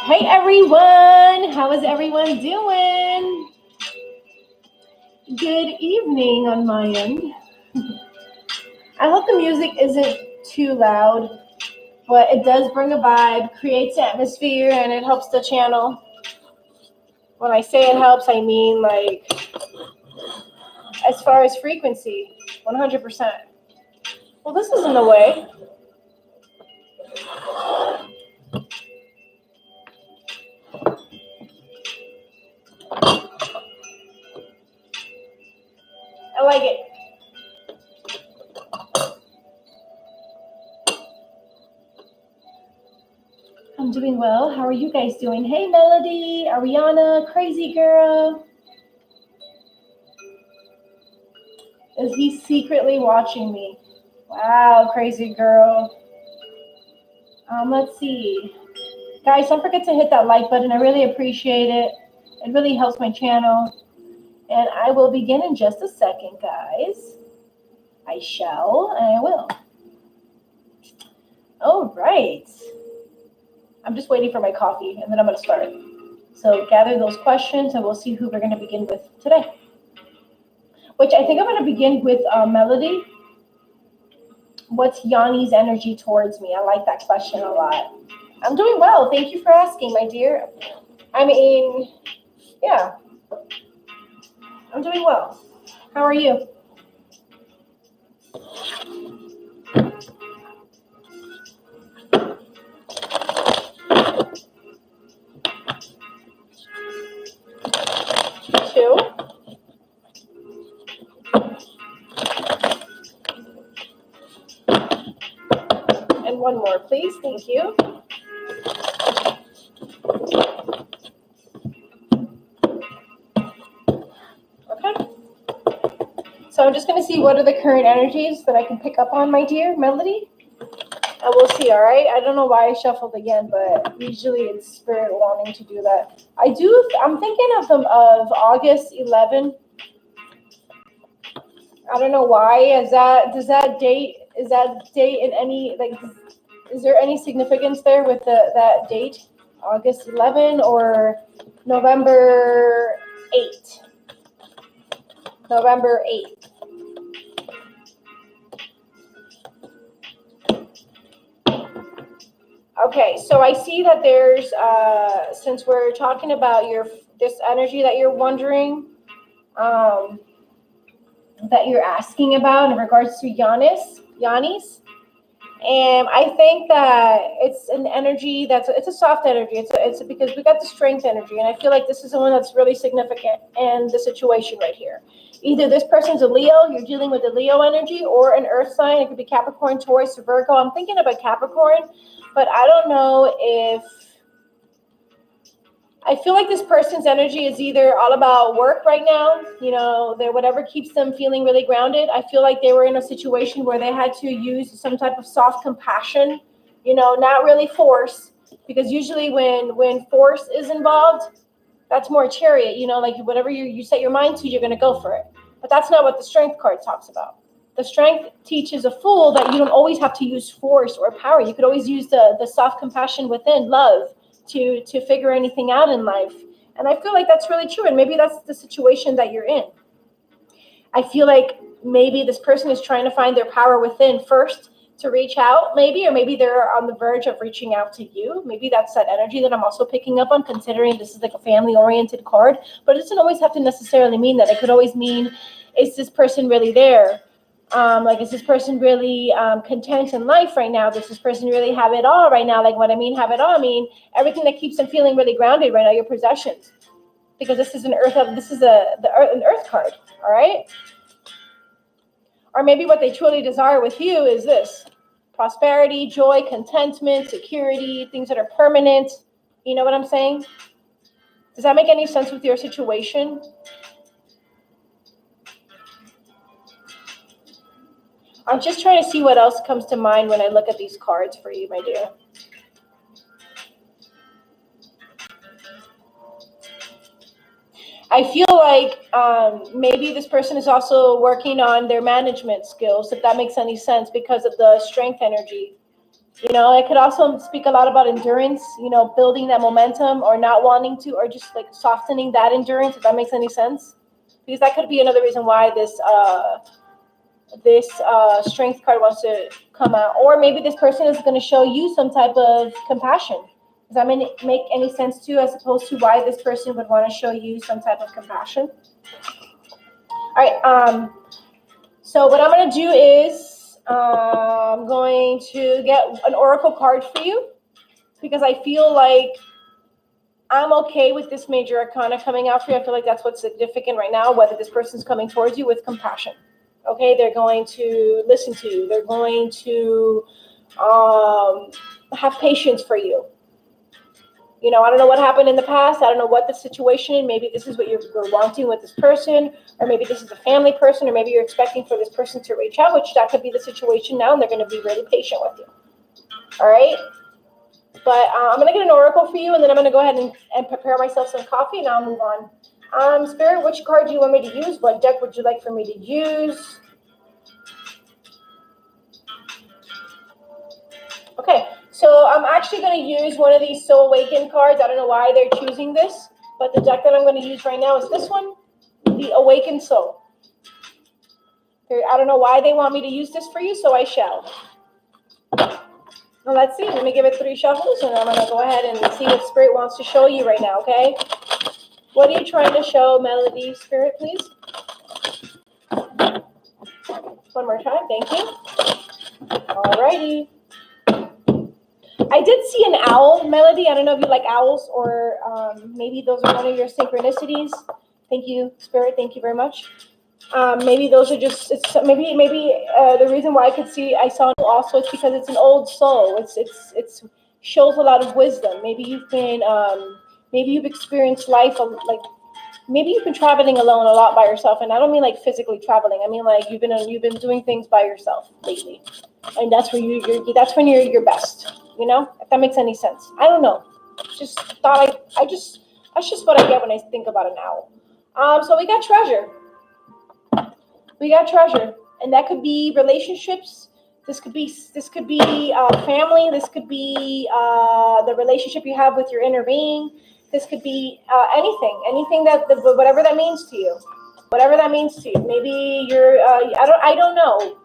Hey everyone, how is everyone doing? Good evening on my end. I hope the music isn't too loud, but it does bring a vibe, creates atmosphere, and it helps the channel. When I say it helps, I mean like as far as frequency, 100%. Well, this is in the way. I like it. I'm doing well. How are you guys doing? Hey, Melody, Ariana, Crazy Girl. Is he secretly watching me? Wow, Crazy Girl. Let's see. Guys, don't forget to hit that like button. I really appreciate it. It really helps my channel. And I will begin in just a second, guys. I shall, and I will. All right. I'm just waiting for my coffee, and then I'm going to start. So gather those questions, and we'll see who we're going to begin with today. Which I think I'm going to begin with Melody. What's Yanni's energy towards me? I like that question a lot. I'm doing well. Thank you for asking, my dear. I mean, yeah. I'm doing well. How are you? Two. And one more, please. Thank you. Okay. So I'm just going to see what are the current energies that I can pick up on, my dear Melody. And we'll see, all right? I don't know why I shuffled again, but usually it's spirit wanting to do that. I'm thinking of August 11. I don't know why. Is that date in any, like, is there any significance there with that date? August 11 or November 8? November 8th. Okay, so I see that there's, since we're talking about this energy that you're wondering, that you're asking about in regards to Yanni's, and I think that it's an energy it's a soft energy. It's because we got the strength energy, and I feel like this is the one that's really significant in the situation right here. Either this person's a Leo, you're dealing with a Leo energy, or an earth sign. It could be Capricorn, Taurus, or Virgo. I'm thinking about Capricorn, but I don't know if, I feel like this person's energy is either all about work right now, whatever keeps them feeling really grounded. I feel like they were in a situation where they had to use some type of soft compassion, not really force, because usually when force is involved, that's more chariot, like whatever you set your mind to, you're going to go for it. But that's not what the strength card talks about. The strength teaches a fool that you don't always have to use force or power. You could always use the soft compassion within, love, to figure anything out in life. And I feel like that's really true. And maybe that's the situation that you're in. I feel like maybe this person is trying to find their power within first to reach out, or maybe they're on the verge of reaching out to you. Maybe that's that energy that I'm also picking up on, considering this is like a family-oriented card. But it doesn't always have to necessarily mean that. It could always mean, is this person really there? Is this person really content in life right now? Does this person really have it all right now? Like, what I mean, have it all, I mean everything that keeps them feeling really grounded right now, your possessions. Because this is an earth card, all right? Or maybe what they truly desire with you is this: prosperity, joy, contentment, security, things that are permanent. You know what I'm saying? Does that make any sense with your situation? I'm just trying to see what else comes to mind when I look at these cards for you, my dear. I feel like maybe this person is also working on their management skills, if that makes any sense, because of the strength energy. You know, it could also speak a lot about endurance, you know, building that momentum or not wanting to, or just like softening that endurance, if that makes any sense. Because that could be another reason why this strength card wants to come out. Or maybe this person is going to show you some type of compassion. Does that make any sense too, as opposed to why this person would want to show you some type of compassion? All right. So what I'm going to do is I'm going to get an oracle card for you, because I feel like I'm okay with this major arcana coming out for you. I feel like that's what's significant right now, whether this person's coming towards you with compassion. Okay, they're going to listen to you. They're going to have patience for you. You know, I don't know what happened in the past. I don't know what the situation is. Maybe this is what you're wanting with this person, or maybe this is a family person, or maybe you're expecting for this person to reach out, which that could be the situation now, and they're going to be really patient with you. All right? But I'm going to get an oracle for you, and then I'm going to go ahead and prepare myself some coffee, and I'll move on. Spirit, which card do you want me to use? What deck would you like for me to use? Okay, so I'm actually going to use one of these Soul Awakened cards. I don't know why they're choosing this, but the deck that I'm going to use right now is this one, the Awakened Soul. I don't know why they want me to use this for you, so I shall. Well, let's see. Let me give it 3 shuffles, and I'm going to go ahead and see what Spirit wants to show you right now, okay? What are you trying to show, Melody? Spirit, please. One more time. Thank you. All righty. I did see an owl, Melody. I don't know if you like owls, or maybe those are one of your synchronicities. Thank you, Spirit. Thank you very much. Maybe those are just, maybe the reason why I saw it also is because it's an old soul. It's shows a lot of wisdom. Maybe you've experienced life like, maybe you've been traveling alone a lot by yourself, and I don't mean like physically traveling. I mean like you've been doing things by yourself lately, and that's where that's when you're your best. You know, if that makes any sense. I don't know. Just thought that's just what I get when I think about an owl. So we got treasure. We got treasure, and that could be relationships. This could be family. This could be the relationship you have with your inner being. This could be anything that whatever that means to you, whatever that means to you. Maybe you're I don't know.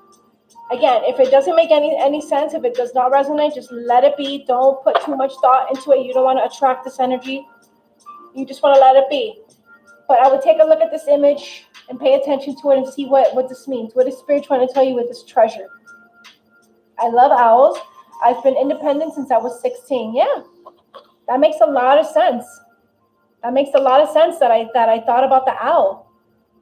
Again, if it doesn't make any sense, if it does not resonate, just let it be. Don't put too much thought into it. You don't want to attract this energy. You just want to let it be. But I would take a look at this image and pay attention to it and see what this means. What is Spirit trying to tell you with this treasure? I love owls. I've been independent since I was 16. Yeah, that makes a lot of sense. That makes a lot of sense that I thought about the owl.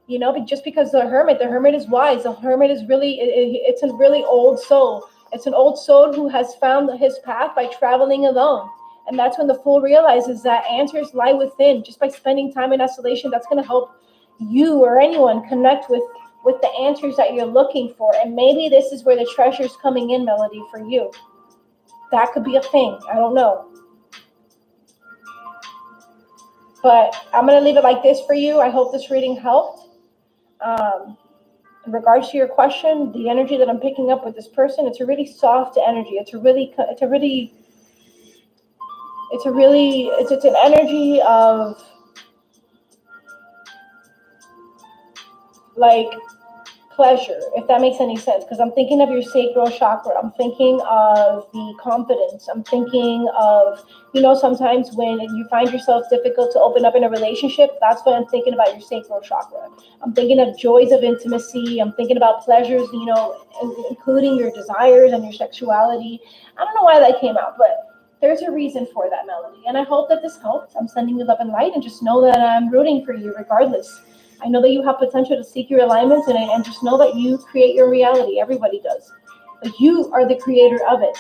You know, but just because the hermit is wise. The hermit is it's a really old soul. It's an old soul who has found his path by traveling alone. And that's when the fool realizes that answers lie within. Just by spending time in isolation, that's going to help you or anyone connect with the answers that you're looking for. And maybe this is where the treasure's coming in, Melody, for you. That could be a thing. I don't know. But I'm going to leave it like this for you. I hope this reading helped. In regards to your question, the energy that I'm picking up with this person, it's a really soft energy. It's an energy of like pleasure, if that makes any sense, because I'm thinking of your sacral chakra. I'm thinking of the confidence. I'm thinking of, sometimes when you find yourself difficult to open up in a relationship, that's when I'm thinking about your sacral chakra. I'm thinking of joys of intimacy. I'm thinking about pleasures, including your desires and your sexuality. I don't know why that came out, but there's a reason for that, Melody. And I hope that this helped. I'm sending you love and light, and just know that I'm rooting for you regardless. I know that you have potential to seek your alignments, and just know that you create your reality. Everybody does. But you are the creator of it.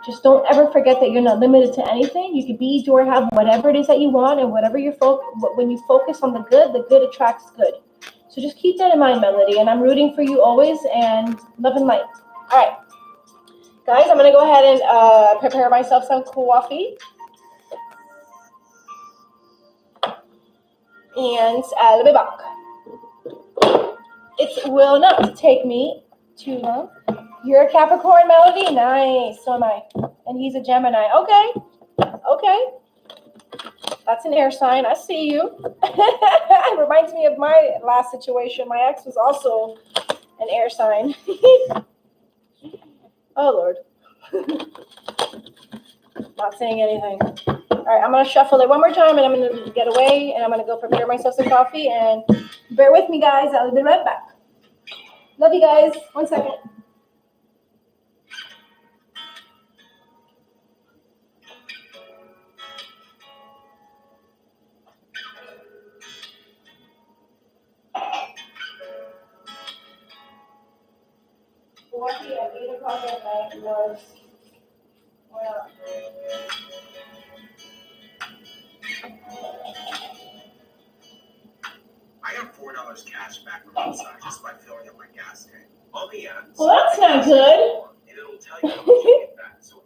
Just don't ever forget that you're not limited to anything. You can be, do, or have whatever it is that you want, and whatever when you focus on the good attracts good. So just keep that in mind, Melody, and I'm rooting for you always, and love and light. All right. Guys, I'm going to go ahead and prepare myself some coffee. And I'll be back. It will not take me too long. You're a Capricorn, Melody? Nice. So am I. And he's a Gemini. Okay. Okay. That's an air sign. I see you. It reminds me of my last situation. My ex was also an air sign. Oh, Lord. Not saying anything. All right, I'm going to shuffle it one more time, and I'm going to get away, and I'm going to go prepare myself some coffee. And bear with me, guys. I'll be right back. Love you guys. 1 second. Coffee at 8 o'clock at night was, well, I have $4 cash back from outside just by filling up my gas tank. All the ads. Well, that's not good. And it'll tell you how much you get back. So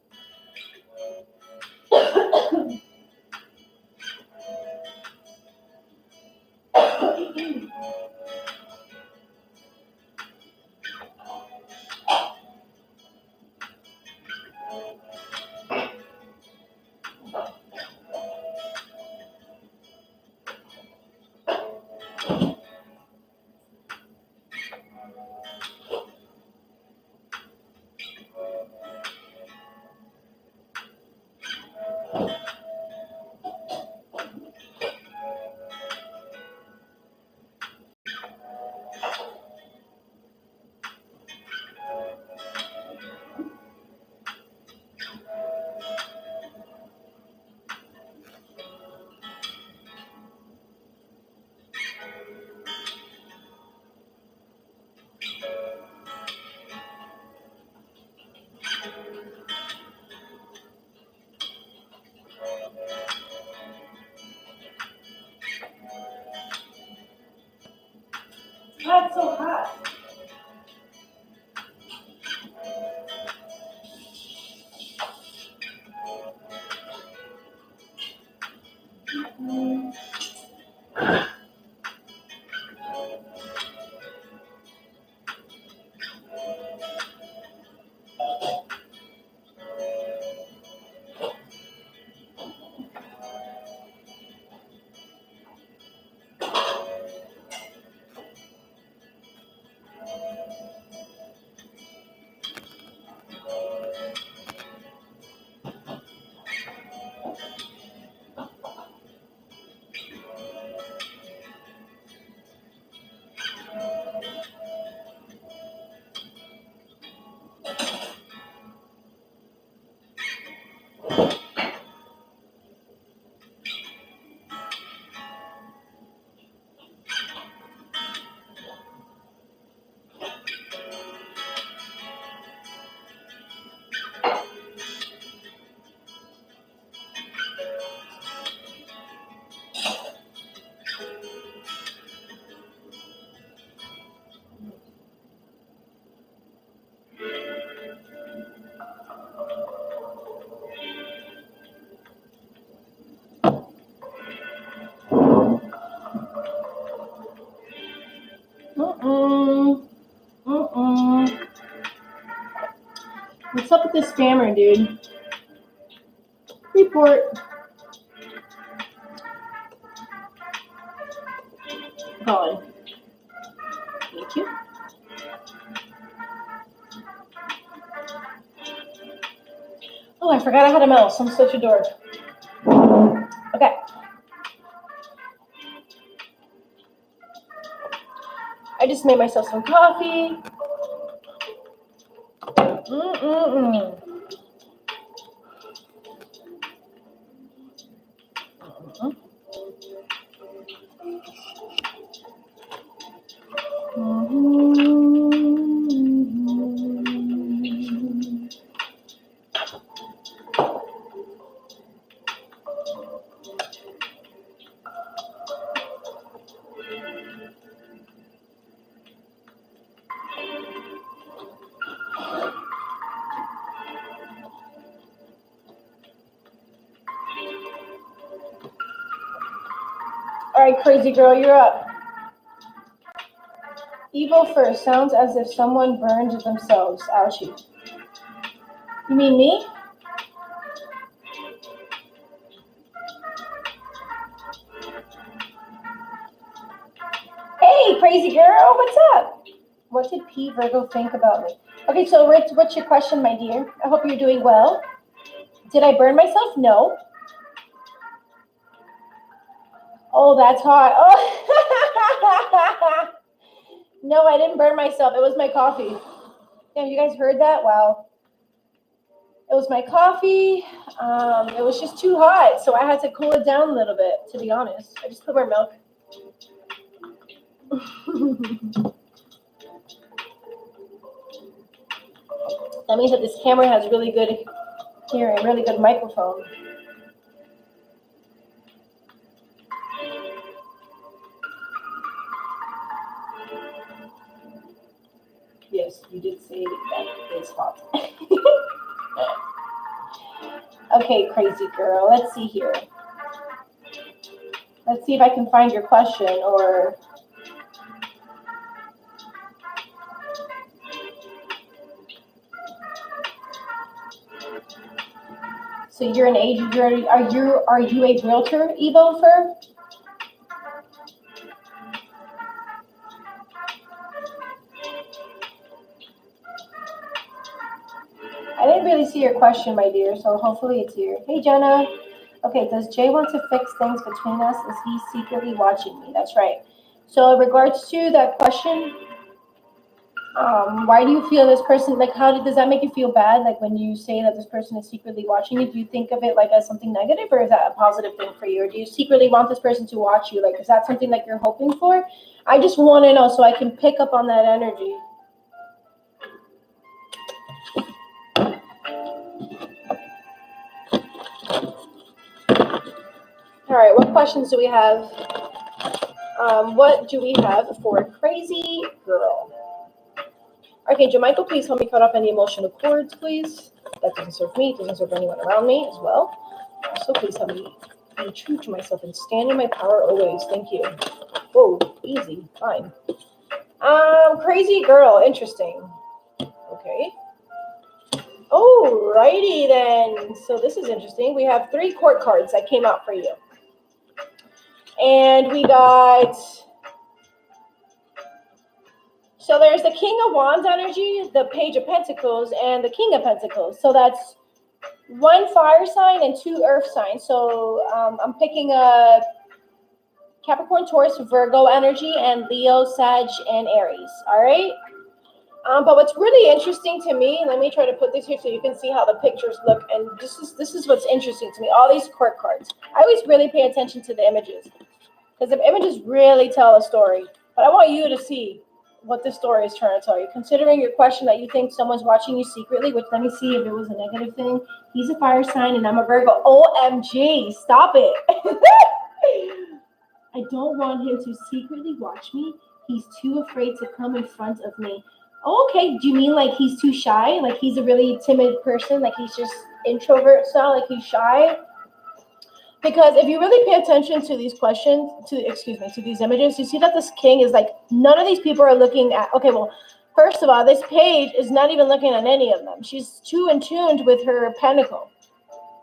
That's so hot. What's up with this spammer, dude? Report. Colin. Thank you. Oh, I forgot I had a mouse. I'm such a dork. Okay. I just made myself some coffee. All right, crazy girl, you're up. Evil first sounds as if someone burned themselves. Ouchie. You mean me? Hey, crazy girl, what's up? What did P Virgo think about me? Okay, so Rich, what's your question, my dear? I hope you're doing well. Did I burn myself? No. Oh, that's hot. Oh. No, I didn't burn myself. It was my coffee. Damn, you guys heard that? Wow. It was my coffee. It was just too hot, so I had to cool it down a little bit, to be honest. I just put more milk. That means that this camera has really good hearing, really good microphone. Yes, you did say that it's hot. Okay, crazy girl. Let's see here. Let's see if I can find your question or... So you're an agent. Are you a realtor, Evo Fur? I didn't really see your question, my dear, so hopefully it's here. Hey, Jenna. Okay, does Jay want to fix things between us? Is he secretly watching me? That's right. So in regards to that question, why do you feel this person, like does that make you feel bad? Like when you say that this person is secretly watching you, do you think of it like as something negative, or is that a positive thing for you? Or do you secretly want this person to watch you? Like, is that something that you're hoping for? I just want to know so I can pick up on that energy. All right, what questions do we have? What do we have for crazy girl? Okay, Jamichael, please help me cut off any emotional cords, please. That doesn't serve me, it doesn't serve anyone around me as well. Also, please help me be true to myself and stand in my power always. Thank you. Whoa, easy, fine. Crazy girl, interesting. Okay. Alrighty then. So this is interesting. We have 3 court cards that came out for you. And we got... So there's the King of Wands energy, the Page of Pentacles, and the King of Pentacles. So that's 1 fire sign and 2 earth signs. So I'm picking a Capricorn, Taurus, Virgo energy, and Leo, Sag, and Aries. All right. But what's really interesting to me, let me try to put this here so you can see how the pictures look. And this is what's interesting to me. All these court cards. I always really pay attention to the images because the images really tell a story. But I want you to see what this story is trying to tell you. Considering your question that you think someone's watching you secretly, which let me see if it was a negative thing. He's a fire sign and I'm a Virgo. OMG, stop it. I don't want him to secretly watch me. He's too afraid to come in front of me. Okay, do you mean like he's too shy? Like he's a really timid person? Like he's just introvert style? Like he's shy? Because if you really pay attention to these questions, to these images, you see that this king is like, none of these people are looking at, okay, well, first of all, this page is not even looking at any of them. She's too in tuned with her pentacle.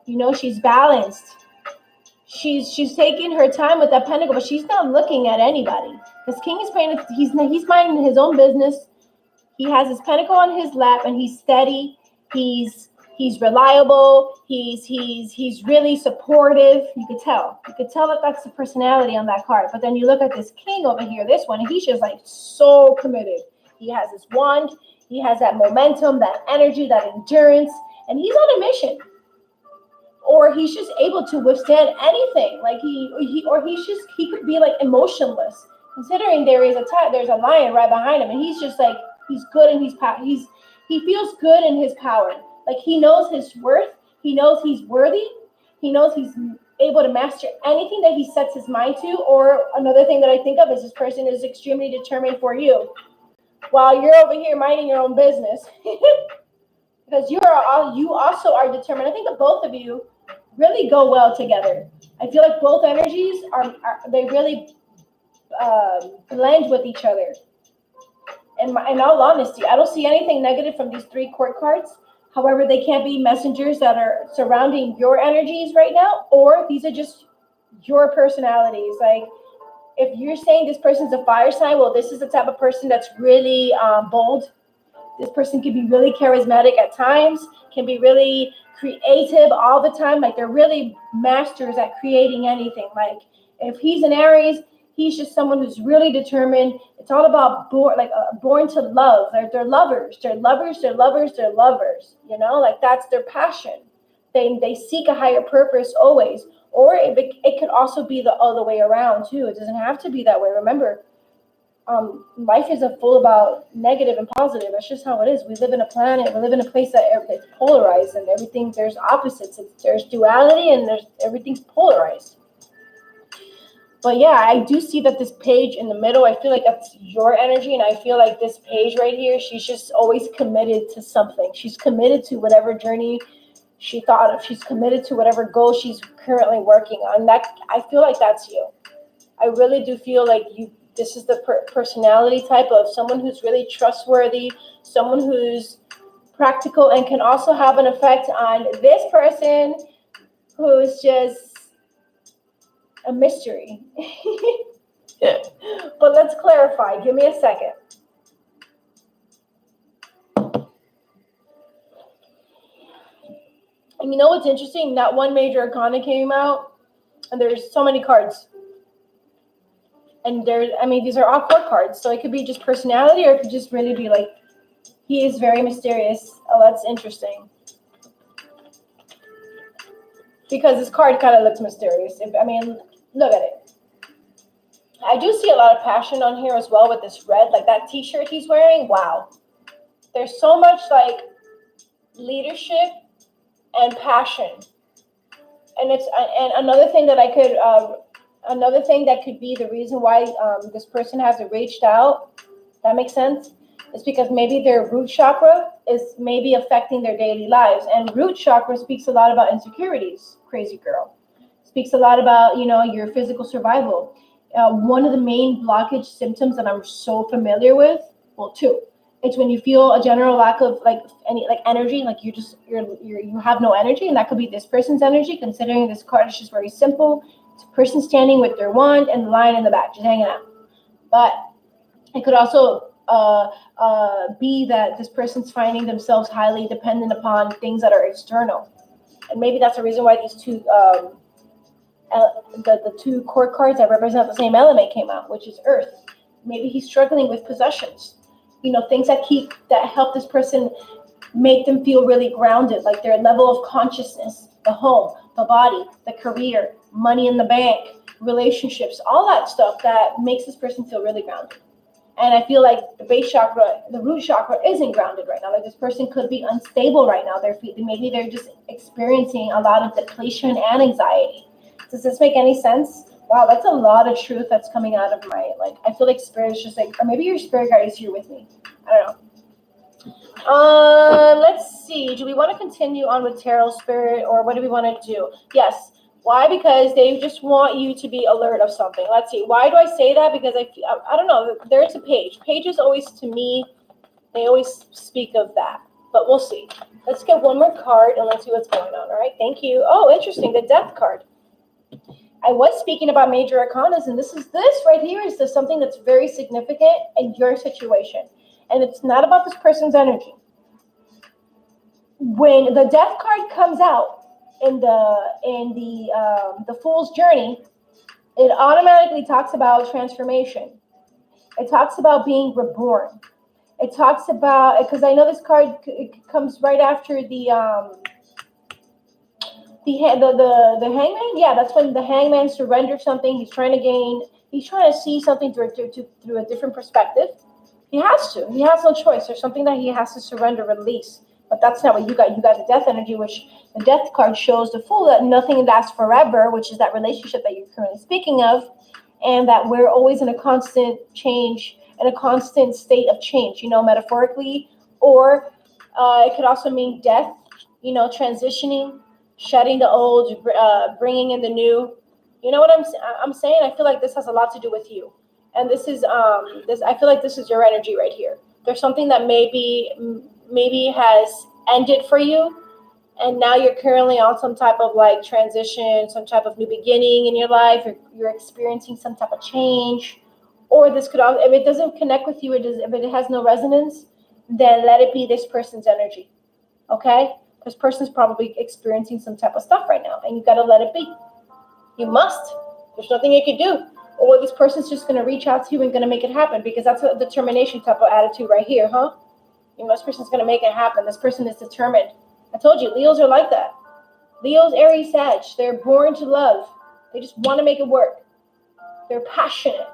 You know, she's balanced. She's taking her time with that pentacle, but she's not looking at anybody. This king is paying, he's minding his own business. He has his pentacle on his lap and he's steady. He's reliable. He's really supportive. You could tell that that's the personality on that card. But then you look at this king over here, this one, and he's just like so committed. He has his wand. He has that momentum, that energy, that endurance, and he's on a mission. Or he's just able to withstand anything. Like he could be like emotionless. Considering there's a lion right behind him, and he's just like he's good in his power. He feels good in his power. Like he knows his worth. He knows he's worthy. He knows he's able to master anything that he sets his mind to. Or another thing that I think of is this person is extremely determined for you, while you're over here minding your own business. Because you also are determined. I think that both of you really go well together. I feel like both energies they really blend with each other. in all honesty, I don't see anything negative from these 3 court cards. However, they can't be messengers that are surrounding your energies right now, or these are just your personalities. Like, if you're saying this person's a fire sign, well, this is the type of person that's really bold. This person can be really charismatic at times, can be really creative all the time. Like, they're really masters at creating anything. Like, if he's an Aries, he's just someone who's really determined. It's all about born to love. They're lovers. They're lovers. They're lovers. They're lovers. You know, like, that's their passion. They seek a higher purpose always. Or it could also be the other way around too. It doesn't have to be that way. Remember, life isn't full about negative and positive. That's just how it is. We live in a planet. We live in a place that it's polarized, and everything, there's opposites. There's duality, and everything's polarized. But yeah, I do see that this page in the middle, I feel like that's your energy, and I feel like this page right here, she's just always committed to something. She's committed to whatever journey she thought of. She's committed to whatever goal she's currently working on. That, I feel like that's you. I really do feel like you. This is the personality type of someone who's really trustworthy, someone who's practical, and can also have an effect on this person who's just a mystery. But let's clarify. Give me a second. And you know what's interesting? That one major arcana came out, and there's so many cards. And these are all court cards, so it could be just personality, or it could just really be like, he is very mysterious. Oh, that's interesting. Because this card kind of looks mysterious. Look at it. I do see a lot of passion on here as well with this red, like that t-shirt he's wearing. Wow. There's so much like leadership and passion. And another thing that could be the reason why this person hasn't reached out, that makes sense, is because maybe their root chakra is maybe affecting their daily lives. And root chakra speaks a lot about insecurities, crazy girl. Speaks a lot about, your physical survival. One of the main blockage symptoms that I'm so familiar with, well, 2. It's when you feel a general lack of energy, like you have no energy, and that could be this person's energy, considering this card is just very simple. It's a person standing with their wand and the lion in the back, just hanging out. But it could also be that this person's finding themselves highly dependent upon things that are external. And maybe that's the reason why these 2, the 2 court cards that represent the same element came out, which is earth. Maybe he's struggling with possessions. Things that help this person make them feel really grounded, like their level of consciousness, the home, the body, the career, money in the bank, relationships, all that stuff that makes this person feel really grounded. And I feel like the base chakra, the root chakra, isn't grounded right now. Like, this person could be unstable right now. Maybe they're just experiencing a lot of depletion and anxiety. Does this make any sense? Wow, that's a lot of truth that's coming out of I feel like spirit is just like, or maybe your spirit guide is here with me. I don't know. Let's see. Do we want to continue on with tarot spirit, or what do we want to do? Yes. Why? Because they just want you to be alert of something. Let's see. Why do I say that? Because I don't know. There's a page. Pages always, to me, they always speak of that. But we'll see. Let's get one more card and let's see what's going on. All right. Thank you. Oh, interesting. The death card. I was speaking about major arcanas, and this right here is something that's very significant in your situation. And it's not about this person's energy. When the death card comes out in the Fool's Journey, it automatically talks about transformation. It talks about being reborn. It talks about, because I know this card comes right after the hangman. Yeah, that's when the hangman surrenders something. He's trying to see something through a different perspective. He has no choice. There's something that he has to surrender, release. But that's not what you got. You got the death energy, which the death card shows the Fool, that nothing lasts forever, which is that relationship that you're currently speaking of, and that we're always in a constant change, in a constant state of change, metaphorically, or it could also mean death, transitioning, shedding the old, bringing in the new. You know what I'm saying? I feel like this has a lot to do with you. And this is I feel like this is your energy right here. There's something that maybe has ended for you, and now you're currently on some type of like transition, some type of new beginning in your life. You're experiencing some type of change, or this could also, if it doesn't connect with you, if it has no resonance, then let it be this person's energy. Okay? This person's probably experiencing some type of stuff right now, and you got to let it be. You must. There's nothing you can do. Or this person's just going to reach out to you and going to make it happen, because that's a determination type of attitude right here, huh? This person's going to make it happen. This person is determined. I told you, Leos are like that. Leos, Aries, Sag, they're born to love. They just want to make it work. They're passionate.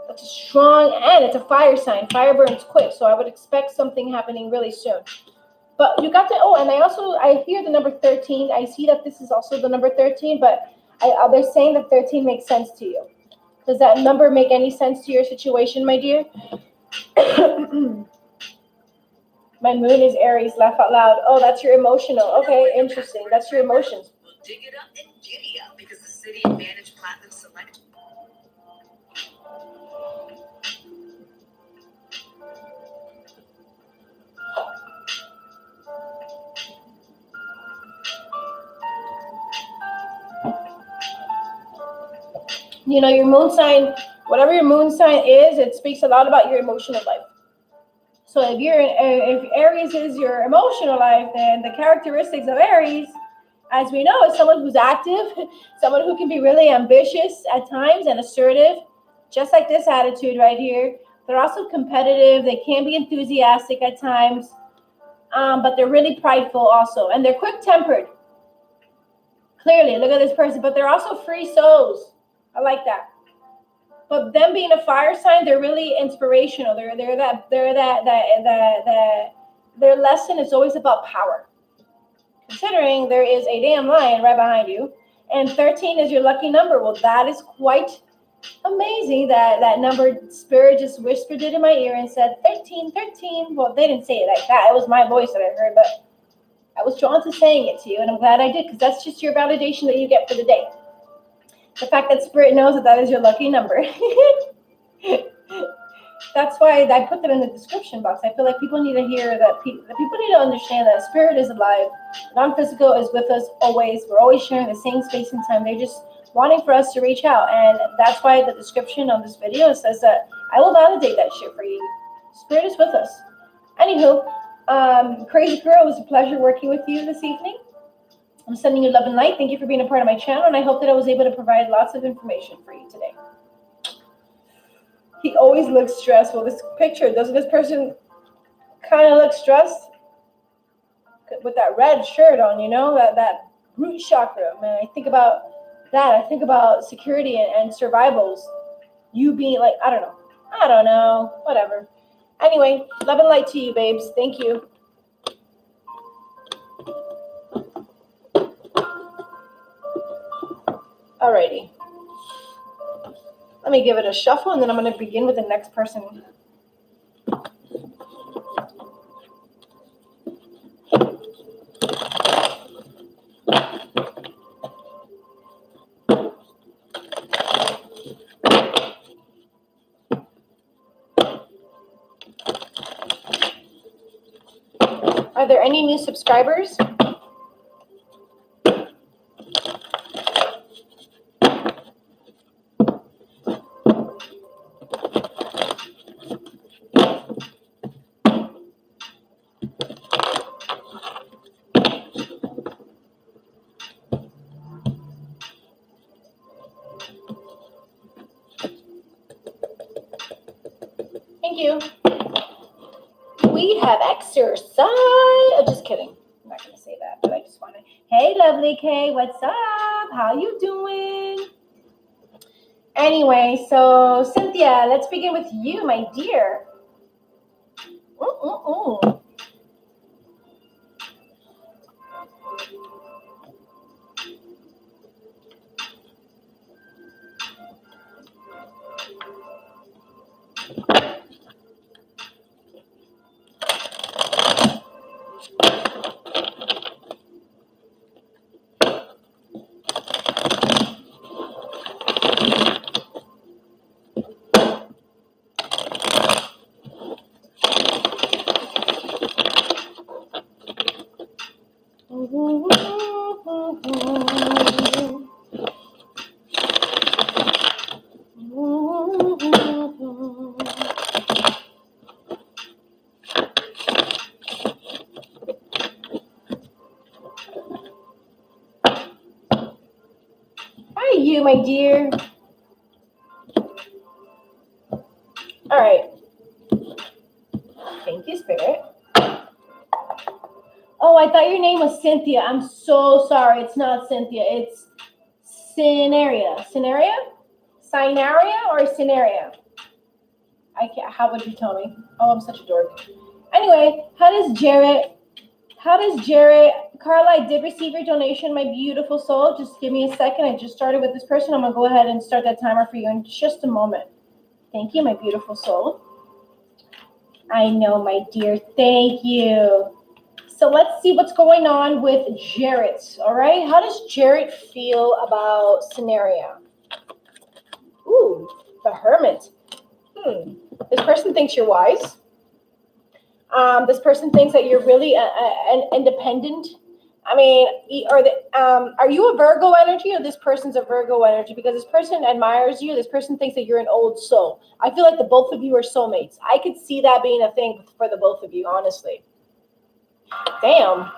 That's a strong, and it's a fire sign. Fire burns quick, so I would expect something happening really soon. But you got to, and I hear the number 13. I see that this is also the number 13, but they're saying that 13 makes sense to you. Does that number make any sense to your situation, my dear? My moon is Aries. Laugh out loud. Oh, that's your emotional. Okay, interesting. That's your emotions. We'll dig it up and giddy up because the City Advantage Platinum Select. Your moon sign, whatever your moon sign is, it speaks a lot about your emotional life. So if Aries is your emotional life, then the characteristics of Aries, as we know, is someone who's active, someone who can be really ambitious at times and assertive, just like this attitude right here. They're also competitive. They can be enthusiastic at times, but they're really prideful also, and they're quick-tempered. Clearly, look at this person, but they're also free souls. I like that. But them being a fire sign, they're really inspirational. Their lesson is always about power. Considering there is a damn lion right behind you, and 13 is your lucky number. Well, that is quite amazing that number. Spirit just whispered it in my ear and said 13, 13. Well, they didn't say it like that. It was my voice that I heard, but I was drawn to saying it to you, and I'm glad I did, because that's just your validation that you get for the day. The fact that Spirit knows that is your lucky number. That's why I put that in the description box. I feel like people need to hear that. People need to understand that Spirit is alive. Non-physical is with us always. We're always sharing the same space and time. They're just wanting for us to reach out. And that's why the description on this video says that I will validate that shit for you. Spirit is with us. Anywho, Crazy Girl, it was a pleasure working with you this evening. I'm sending you love and light. Thank you for being a part of my channel, and I hope that I was able to provide lots of information for you today. He always looks stressed. Well, this picture, doesn't this person kind of look stressed? With that red shirt on, that root chakra, man. I think about that. I think about security and survivals. You being like, I don't know, whatever. Anyway, love and light to you, babes. Thank you. Alrighty. Let me give it a shuffle, and then I'm going to begin with the next person. Are there any new subscribers? Thank you. We have exercise. Oh, just kidding. I'm not going to say that, but I just want to. Hey, lovely Kay, what's up? How you doing? Anyway, so Cynthia, let's begin with you, my dear. my dear. All right. Thank you, Spirit. Oh, I thought your name was Cynthia. I'm so sorry. It's not Cynthia. It's Scenaria. Scenaria? Scenaria or Scenaria? I can't. How would you tell me? Oh, I'm such a dork. Anyway, how does Jarrett, Carla, I did receive your donation, my beautiful soul. Just give me a second. I just started with this person. I'm going to go ahead and start that timer for you in just a moment. Thank you, my beautiful soul. I know, my dear. Thank you. So let's see what's going on with Jarrett. All right. How does Jarrett feel about Scenario? Ooh, the Hermit. This person thinks you're wise. This person thinks that you're really an independent. I mean, are you a Virgo energy or this person's a Virgo energy? Because this person admires you. This person thinks that you're an old soul. I feel like the both of you are soulmates. I could see that being a thing for the both of you, honestly. Damn.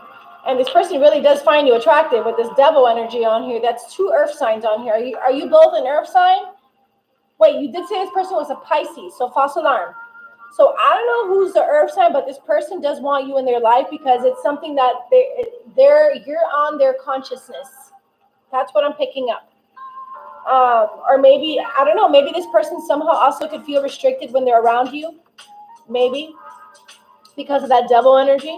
And this person really does find you attractive with this devil energy on here. That's 2 earth signs on here. Are you both an earth sign? Wait, you did say this person was a Pisces, so false alarm. So I don't know who's the earth sign, but this person does want you in their life because it's something that you're on their consciousness. That's what I'm picking up. Or maybe, I don't know, maybe this person somehow also could feel restricted when they're around you. Maybe because of that devil energy.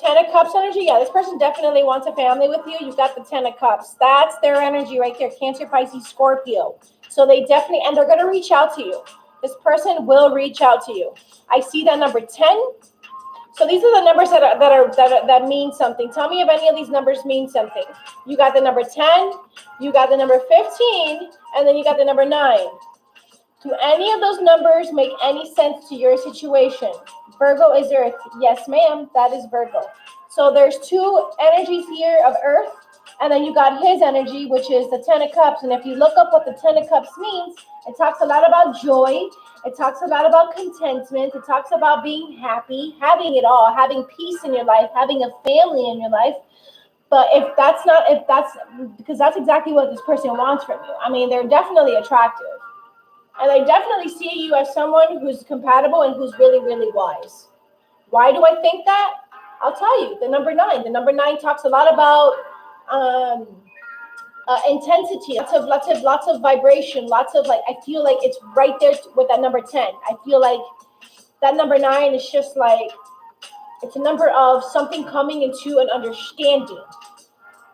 10 of Cups energy. Yeah, this person definitely wants a family with you. You've got the 10 of Cups. That's their energy right there. Cancer, Pisces, Scorpio. So they definitely, and they're going to reach out to you. This person will reach out to you. I see that number 10. So these are the numbers that mean something. Tell me if any of these numbers mean something. You got the number 10, you got the number 15, and then you got the number 9. Do any of those numbers make any sense to your situation? Virgo is Earth. Yes, ma'am. That is Virgo. So there's 2 energies here of Earth, and then you got his energy, which is the 10 of Cups. And if you look up what the 10 of Cups means, it talks a lot about joy. It talks a lot about contentment. It talks about being happy, having it all, having peace in your life, having a family in your life. But because that's exactly what this person wants from you. I mean, they're definitely attractive. And I definitely see you as someone who's compatible and who's really, really wise. Why do I think that? I'll tell you, the number 9. The number 9 talks a lot about intensity, lots of vibration, lots of I feel like it's right there with that number 10. I feel like that number 9 is just it's a number of something coming into an understanding.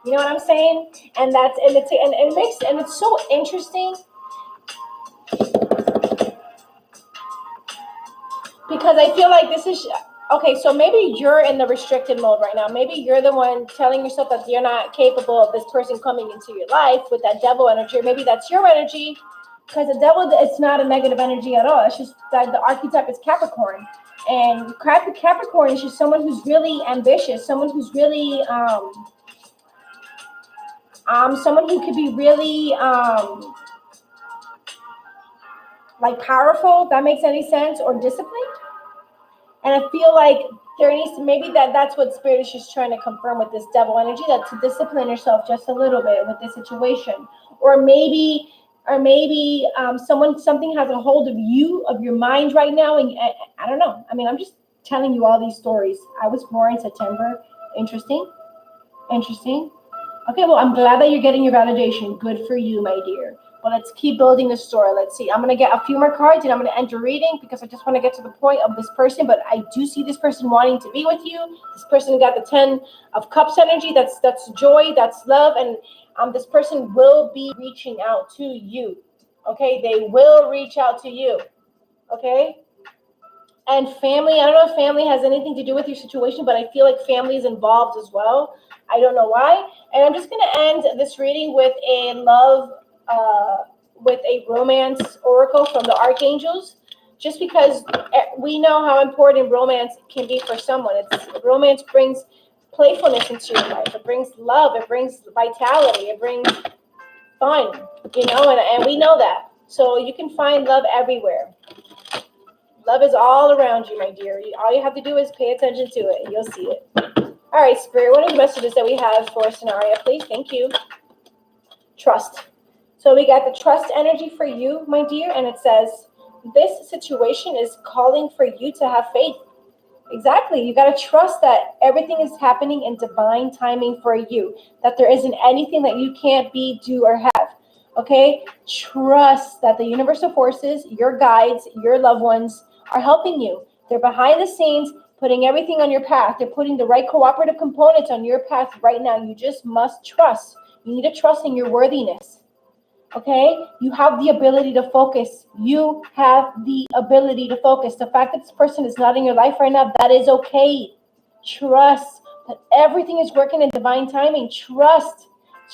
You know what I'm saying? And it's so interesting because I feel like this is okay. So maybe you're in the restricted mode right now. Maybe you're the one telling yourself that you're not capable of this person coming into your life with that devil energy. Or maybe that's your energy, because the devil, it's not a negative energy at all. It's just that the archetype is Capricorn, and Capricorn is just someone who's really ambitious, someone who's really someone who could be really powerful, if that makes any sense, or disciplined. And I feel like there needs to, maybe that's what Spirit is just trying to confirm with this devil energy, that to discipline yourself just a little bit with this situation. Or maybe something has a hold of you, of your mind right now, and I don't know. I mean, I'm just telling you all these stories. I was born in September. Interesting. Okay, well, I'm glad that you're getting your validation. Good for you, my dear. Well, let's keep building the story. Let's see. I'm going to get a few more cards, and I'm going to end your reading because I just want to get to the point of this person. But I do see this person wanting to be with you. This person got the 10 of Cups energy. That's joy. That's love. And this person will be reaching out to you. Okay? They will reach out to you. Okay? And family, I don't know if family has anything to do with your situation, but I feel like family is involved as well. I don't know why. And I'm just going to end this reading with a romance oracle from the archangels, just because we know how important romance can be for someone. Romance brings playfulness into your life. It brings love. It brings vitality. It brings fun, and we know that. So you can find love everywhere. Love is all around you, my dear. All you have to do is pay attention to it, and you'll see it. All right, Spirit, what are the messages that we have for Scenario, please? Thank you. Trust. So we got the trust energy for you, my dear, and it says, this situation is calling for you to have faith. Exactly. You got to trust that everything is happening in divine timing for you, that there isn't anything that you can't be, do, or have. Okay? Trust that the universal forces, your guides, your loved ones are helping you. They're behind the scenes, putting everything on your path. They're putting the right cooperative components on your path right now. You just must trust. You need to trust in your worthiness. Okay? You have the ability to focus. You have the ability to focus. The fact that this person is not in your life right now, that is okay. Trust that everything is working in divine timing. Trust.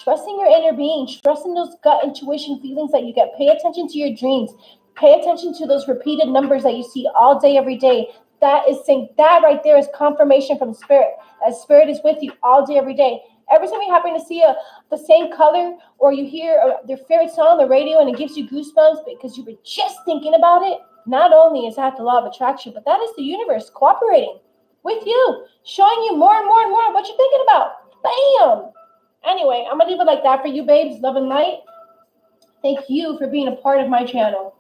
Trust in your inner being. Trust in those gut intuition feelings that you get. Pay attention to your dreams. Pay attention to those repeated numbers that you see all day, every day. That is saying, that right there is confirmation from spirit. That spirit is with you all day, every day. Every time you happen to see the same color, or you hear their favorite song on the radio and it gives you goosebumps because you were just thinking about it, not only is that the law of attraction, but that is the universe cooperating with you, showing you more and more and more what you're thinking about. Bam! Anyway, I'm going to leave it like that for you, babes. Love and light. Thank you for being a part of my channel.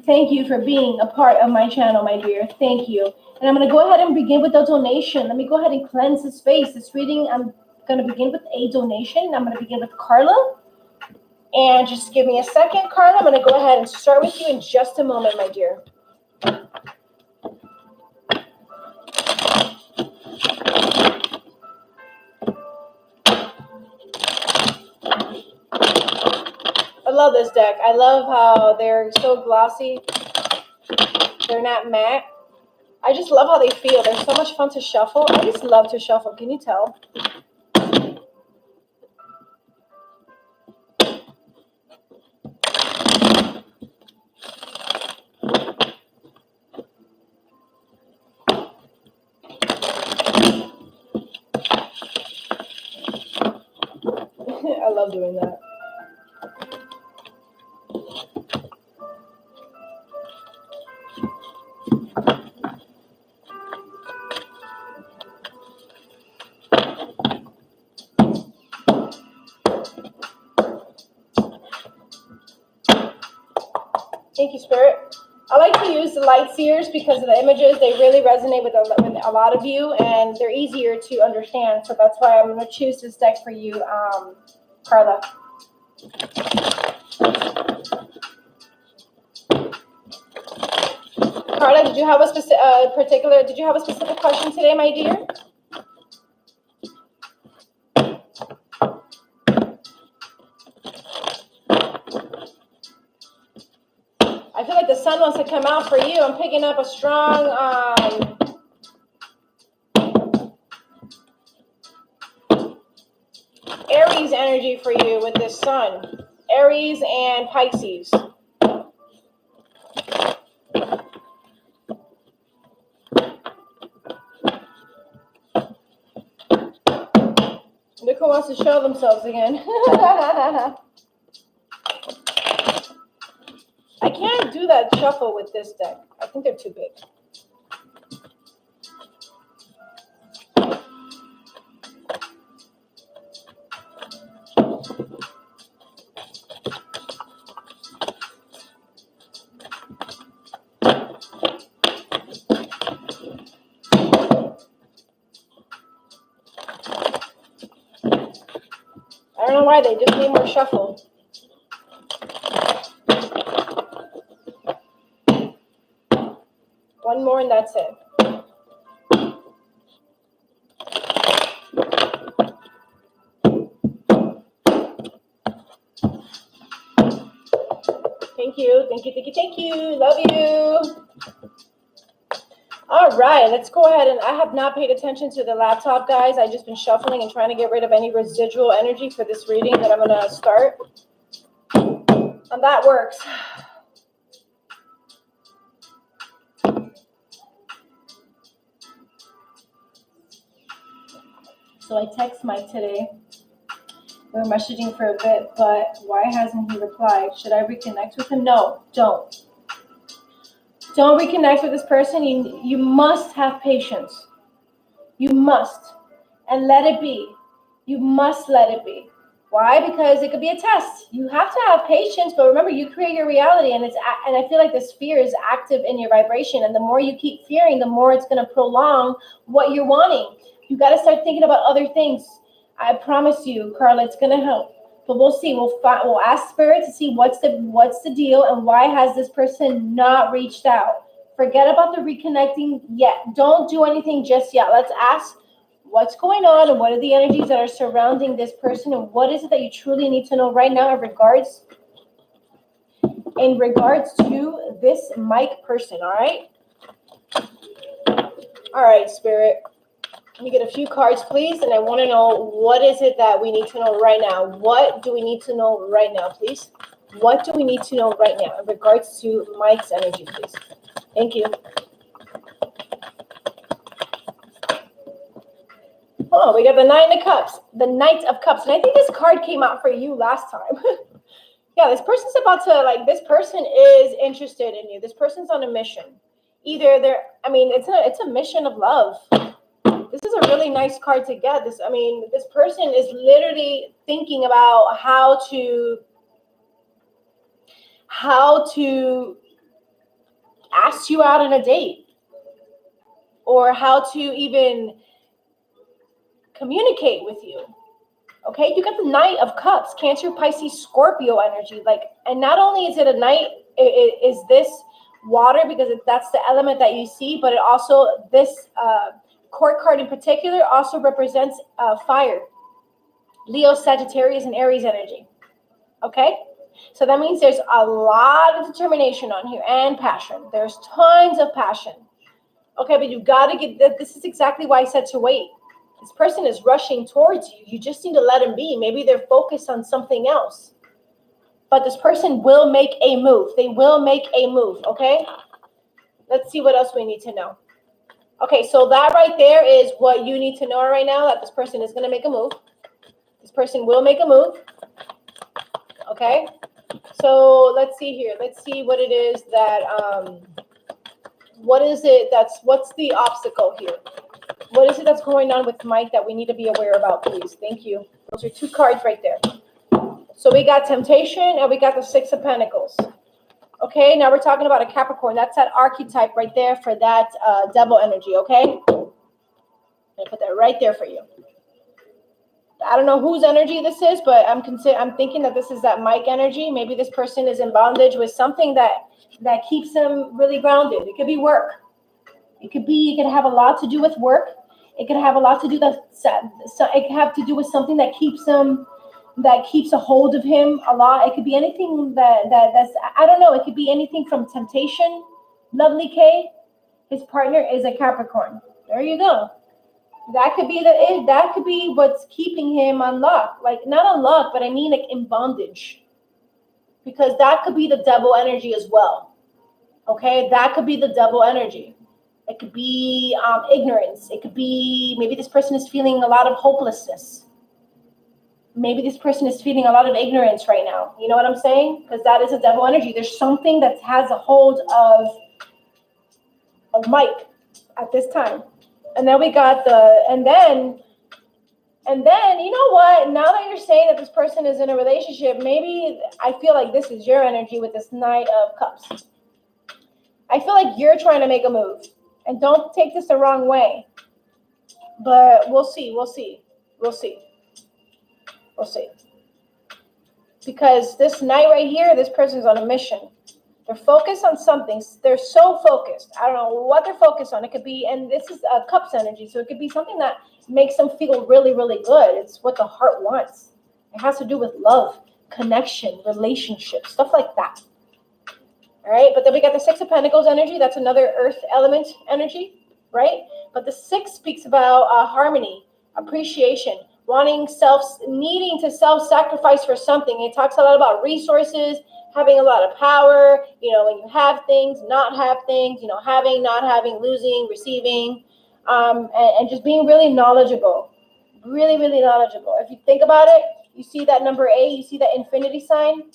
Thank you for being a part of my channel, my dear. Thank you. And I'm going to go ahead and begin with the donation. Let me go ahead and cleanse the space. This reading, I'm going to begin with a donation. I'm going to begin with Carla. And just give me a second, Carla. I'm going to go ahead and start with you in just a moment, my dear. I love this deck. I love how they're so glossy. They're not matte. I just love how they feel. They're so much fun to shuffle. I just love to shuffle. Can you tell? I love doing that. Thank you, Spirit. I like to use the light seers because of the images. They really resonate with a lot of you, and they're easier to understand. So that's why I'm going to choose this deck for you, Carla. Carla, did you have a specific question today, my dear? I feel like the sun wants to come out for you. I'm picking up a strong Aries energy for you with this sun. Aries and Pisces. Look who wants to show themselves again. I can't do that shuffle with this deck. I think they're too big. I don't know why, they just need more shuffle. One more and that's it. Thank you, thank you, thank you, thank you. Love you. All right, let's go ahead. And I have not paid attention to the laptop, guys. I've just been shuffling and trying to get rid of any residual energy for this reading that I'm going to start. And that works. So I text Mike today. We were messaging for a bit, but why hasn't he replied? Should I reconnect with him? No, don't. Don't reconnect with this person. You must have patience. You must. And let it be. You must let it be. Why? Because it could be a test. You have to have patience, but remember, you create your reality, and I feel like this fear is active in your vibration, and the more you keep fearing, the more it's going to prolong what you're wanting. You got to start thinking about other things. I promise you, Carla, it's going to help. But we'll see. We'll ask Spirit to see what's the deal, and why has this person not reached out. Forget about the reconnecting yet. Don't do anything just yet. Let's ask what's going on, and what are the energies that are surrounding this person, and what is it that you truly need to know right now in regards to this Mike person. All right, Spirit. Let me get a few cards, please, and I want to know, what is it that we need to know right now? What do we need to know right now, please? What do we need to know right now in regards to Mike's energy, please? Thank you. Oh, we got the Knight of Cups. The Knight of Cups. And I think this card came out for you last time. Yeah, this person's about to, this person is interested in you. This person's on a mission. Either it's a mission of love. This is a really nice card to get. This person is literally thinking about how to ask you out on a date, or how to even communicate with you. Okay, you got the Knight of Cups, Cancer, Pisces, Scorpio energy. And not only is it a knight, is this water, because that's the element that you see, but it also, this court card in particular, also represents fire, Leo, Sagittarius, and Aries energy. Okay, so that means there's a lot of determination on here and passion. There's tons of passion. Okay, but you've got to get that. This is exactly why I said to wait. This person is rushing towards you. You just need to let them be. Maybe they're focused on something else. But this person will make a move. They will make a move, okay? Let's see what else we need to know. Okay, so that right there is what you need to know right now, that this person is going to make a move. This person will make a move. Okay? So let's see here. Let's see what it is that, what's the obstacle here? What is it that's going on with Mike that we need to be aware about, please? Thank you. Those are two cards right there. So we got temptation and we got the Six of Pentacles. Okay, now we're talking about a Capricorn. That's that archetype right there for that devil energy, okay? I'm going to put that right there for you. I don't know whose energy this is, but I'm thinking that this is that Mike energy. Maybe this person is in bondage with something that keeps them really grounded. It could be work. It could have a lot to do with work. It could have a lot to do it could have to do with something that keeps a hold of him a lot. It could be anything that's, I don't know. It could be anything from temptation. Lovely K, his partner is a Capricorn. There you go. That could be what's keeping him unlocked. Not unlocked, but I mean in bondage. Because that could be the devil energy as well. Okay, that could be the devil energy. It could be ignorance. It could be, maybe this person is feeling a lot of hopelessness. Maybe this person is feeling a lot of ignorance right now. You know what I'm saying? Because that is a devil energy. There's something that has a hold of Mike at this time. And then we got and then, you know what? Now that you're saying that this person is in a relationship, maybe I feel like this is your energy with this Knight of Cups. I feel like you're trying to make a move. And don't take this the wrong way. But we'll see. Because this Knight right here, this person's on a mission. They're focused on something. They're so focused. I don't know what they're focused on. It could be, and this is a Cups energy, so it could be something that makes them feel really, really good. It's what the heart wants. It has to do with love, connection, relationships, stuff like that. All right, but then we got the Six of Pentacles energy. That's another earth element energy, right? But the Six speaks about harmony, appreciation, needing to self-sacrifice for something. It talks a lot about resources, having a lot of power, when you have things, not have things, having, not having, losing, receiving, and just being really knowledgeable, really, really knowledgeable. If you think about it, you see that number 8, you see that infinity sign.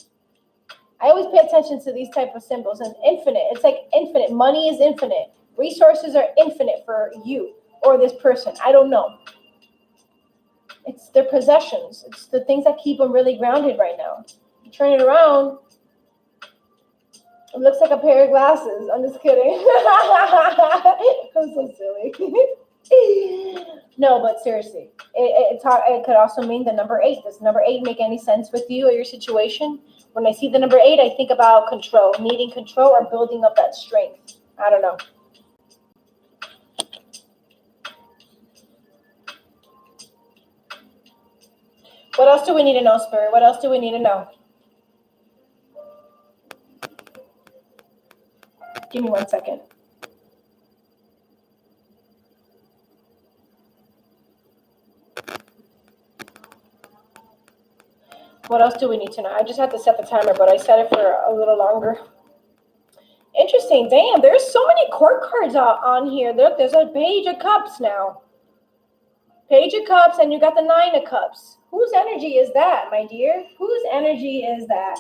I always pay attention to these type of symbols, and infinite, it's like infinite. Money is infinite. Resources are infinite for you or this person. I don't know. It's their possessions. It's the things that keep them really grounded right now. You turn it around, it looks like a pair of glasses. I'm just kidding. I'm so silly. No, but seriously, it could also mean the number 8. Does number 8 make any sense with you or your situation? When I see the number 8, I think about control, needing control or building up that strength. I don't know. What else do we need to know, Spirit? What else do we need to know? Give me 1 second. What else do we need to know? I just had to set the timer, but I set it for a little longer. Interesting. Damn, there's so many court cards on here. Look, there's a Page of Cups now. Page of Cups, and you got the 9 of Cups. Whose energy is that, my dear? Whose energy is that?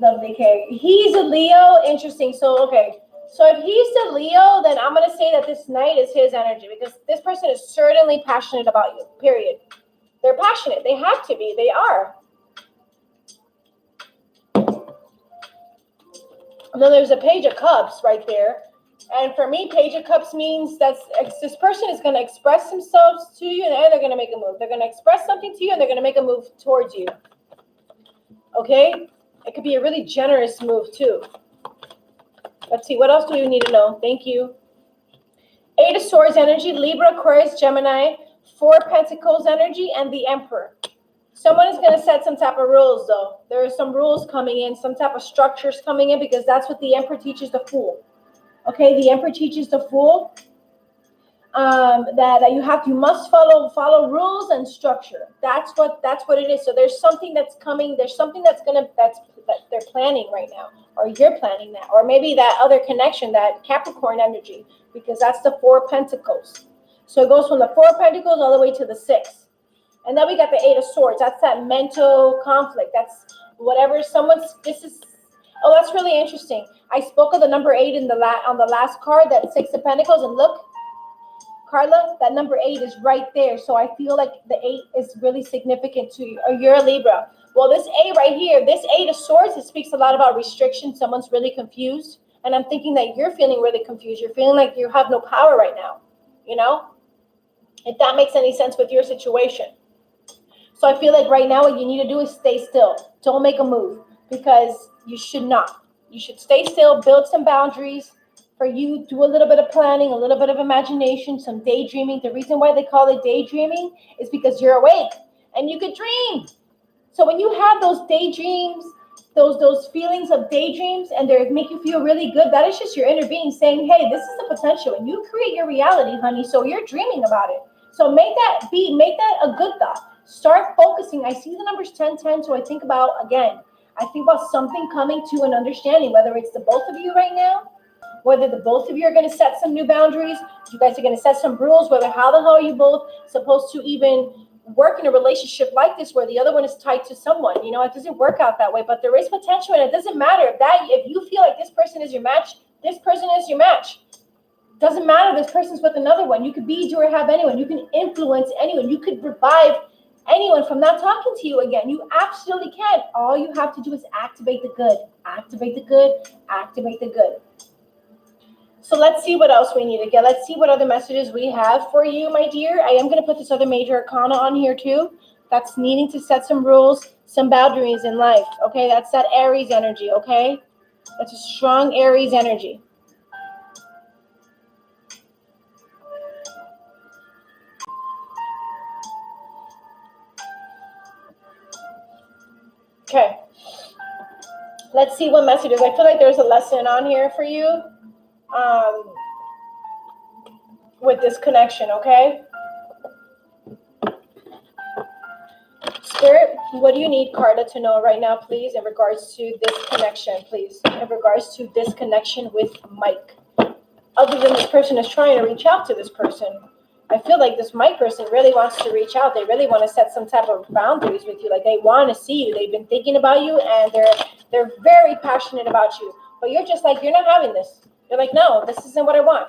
Lovely K. He's a Leo. Interesting. So, okay. So if he's a Leo, then I'm going to say that this Knight is his energy because this person is certainly passionate about you, period. They're passionate. They have to be. They are. And then there's a Page of Cups right there. And for me, Page of Cups means that this person is going to express themselves to you and they're going to make a move. They're going to express something to you and they're going to make a move towards you. Okay? It could be a really generous move too. Let's see. What else do we need to know? Thank you. 8 of Swords energy, Libra, Aquarius, Gemini, 4 Pentacles energy, and the Emperor. Someone is going to set some type of rules, though. There are some rules coming in, some type of structures coming in, because that's what the Emperor teaches the Fool. Okay, the Emperor teaches the Fool that you must follow rules and structure. That's what it is. So there's something that's coming. There's something that they're planning right now, or you're planning that, or maybe that other connection, that Capricorn energy, because that's the 4 Pentacles. So it goes from the 4 Pentacles all the way to the 6. And then we got the 8 of Swords. That's that mental conflict. That's whatever oh, that's really interesting. I spoke of the number 8 on the last card, that 6 of Pentacles. And look, Carla, that number 8 is right there. So I feel like the 8 is really significant to you. Or you're a Libra. Well, this 8 right here, this 8 of Swords, it speaks a lot about restriction. Someone's really confused. And I'm thinking that you're feeling really confused. You're feeling like you have no power right now. You know? If that makes any sense with your situation. So I feel like right now what you need to do is stay still. Don't make a move because you should not. You should stay still, build some boundaries. For you, do a little bit of planning, a little bit of imagination, some daydreaming. The reason why they call it daydreaming is because you're awake and you could dream. So when you have those daydreams, those feelings of daydreams, and they make you feel really good, that is just your inner being saying, hey, this is the potential. And you create your reality, honey. So you're dreaming about it. So make that a good thought. Start focusing. I see the numbers 1010, so I think about something coming to an understanding, whether it's the both of you right now, whether the both of you are going to set some new boundaries, you guys are going to set some rules, whether how the hell are you both supposed to even work in a relationship like this where the other one is tied to someone. You know, it doesn't work out that way, but there is potential, and it doesn't matter if you feel like this person is your match, this person is your match. Doesn't matter if this person's with another one. You could be, do, or have anyone. You can influence anyone. You could revive anyone from not talking to you again. You absolutely can. All you have to do is activate the good. Activate the good. Activate the good. So let's see what else we need to get. Let's see what other messages we have for you, my dear. I am going to put this other major arcana on here too. That's needing to set some rules, some boundaries in life. Okay, that's that Aries energy. Okay, that's a strong Aries energy. Okay, let's see what messages. I feel like there's a lesson on here for you with this connection, okay? Spirit, what do you need Carla to know right now, please, in regards to this connection, please, in regards to this connection with Mike? Other than this person is trying to reach out to this person, I feel like this Mike person really wants to reach out. They really want to set some type of boundaries with you. Like they want to see you. They've been thinking about you, and they're very passionate about you. But you're just like, you're not having this. You're like, no, this isn't what I want.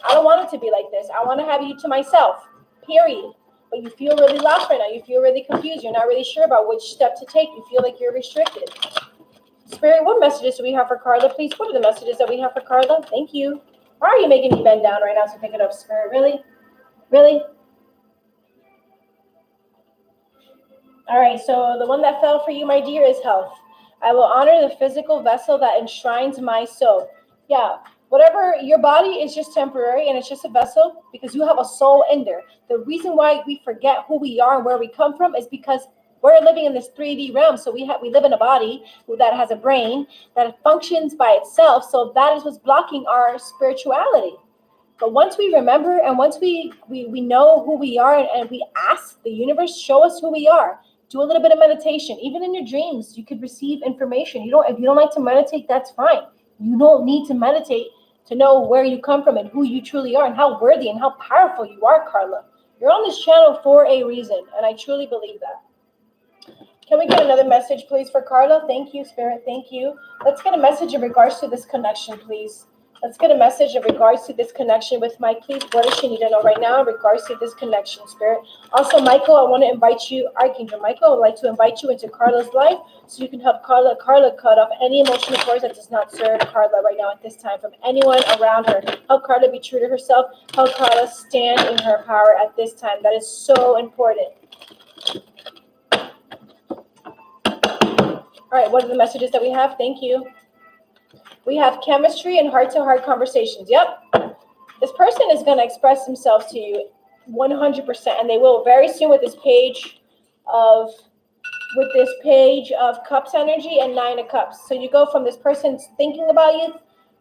I don't want it to be like this. I want to have you to myself, period. but you feel really lost right now. You feel really confused. You're not really sure about which step to take. You feel like you're restricted. Spirit, what messages do we have for Carla? Please, what are the messages that we have for Carla? Thank you. Why are you making me bend down right now to pick it up, Spirit? Really? Really? All right, so the one that fell for you, my dear, is health. I will honor the physical vessel that enshrines my soul. Yeah, whatever, your body is just temporary and it's just a vessel because you have a soul in there. The reason why we forget who we are and where we come from is because we're living in this 3D realm. So we live in a body that has a brain that functions by itself. So that is what's blocking our spirituality. But once we remember and once we know who we are and we ask the universe, show us who we are. Do a little bit of meditation. Even in your dreams, you could receive information. If you don't like to meditate, that's fine. You don't need to meditate to know where you come from and who you truly are and how worthy and how powerful you are, Carla. You're on this channel for a reason, and I truly believe that. Can we get another message, please, for Carla? Thank you, Spirit. Thank you. Let's get a message in regards to this connection, please. Let's get a message in regards to this connection with Mike, please. What does she need to know right now in regards to this connection, Spirit? Also, Michael, I want to invite you, Archangel Michael, I would like to invite you into Carla's life so you can help Carla cut off any emotional force that does not serve Carla right now at this time from anyone around her. Help Carla be true to herself. Help Carla stand in her power at this time. That is so important. All right, what are the messages that we have? Thank you. We have chemistry and heart-to-heart conversations. Yep. This person is going to express themselves to you 100%, and they will very soon with this page of cups energy and 9 of cups. So you go from this person thinking about you,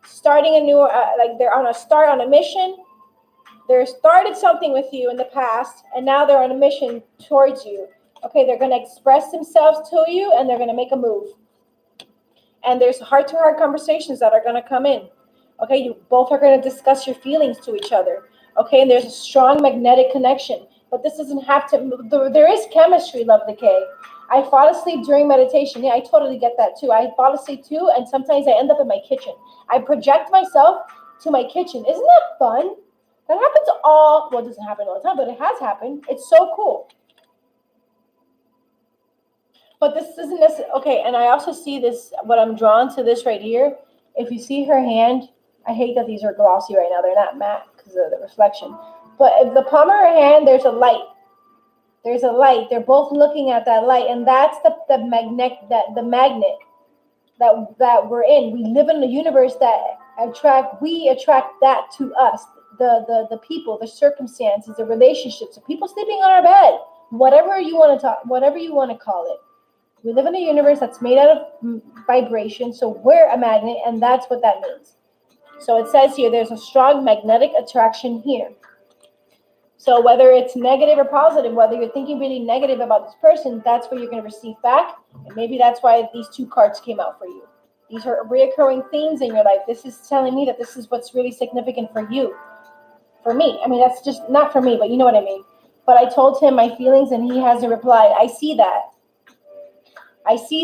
starting a new, like they're on a mission. They started something with you in the past, and now they're on a mission towards you. Okay, they're going to express themselves to you, and they're going to make a move. And there's heart-to-heart conversations that are going to come in. Okay, you both are going to discuss your feelings to each other. Okay, and there's a strong magnetic connection. But this doesn't have to, there is chemistry, Love Decay. I fall asleep during meditation. Yeah, I totally get that too. I fall asleep too, and sometimes I end up in my kitchen. I project myself to my kitchen. Isn't that fun? That happens it doesn't happen all the time, but it has happened. It's so cool. But this isn't necessarily, okay, and I also see this, what I'm drawn to this right here. If you see her hand, I hate that these are glossy right now. They're not matte because of the reflection. But if the palm of her hand, there's a light. There's a light. They're both looking at that light, and that's the magnet that we're in. We live in a universe that we attract that to us. The people, the circumstances, the relationships, the people sleeping on our bed, whatever you want to call it. We live in a universe that's made out of vibration, so we're a magnet, and that's what that means. So it says here, there's a strong magnetic attraction here. So whether it's negative or positive, whether you're thinking really negative about this person, that's what you're going to receive back, and maybe that's why these 2 cards came out for you. These are reoccurring themes in your life. This is telling me that this is what's really significant for you. For me. I mean, that's just not for me, but you know what I mean. But I told him my feelings, and he hasn't replied. I see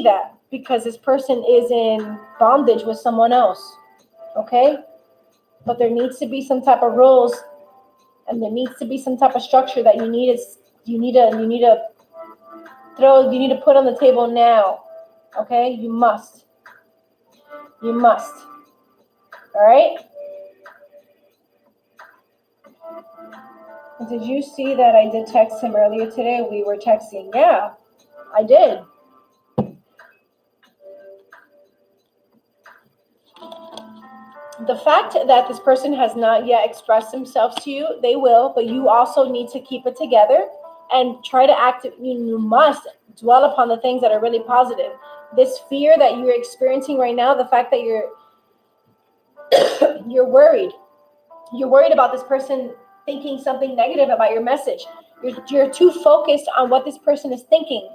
that because this person is in bondage with someone else, okay? But there needs to be some type of rules, and there needs to be some type of structure that you need to put on the table now, okay? You must. All right? Did you see that I did text him earlier today? We were texting. Yeah, I did. The fact that this person has not yet expressed themselves to you, they will, but you also need to keep it together and try to act. You must dwell upon the things that are really positive. This fear that you're experiencing right now, the fact that you're worried. You're worried about this person thinking something negative about your message. You're too focused on what this person is thinking,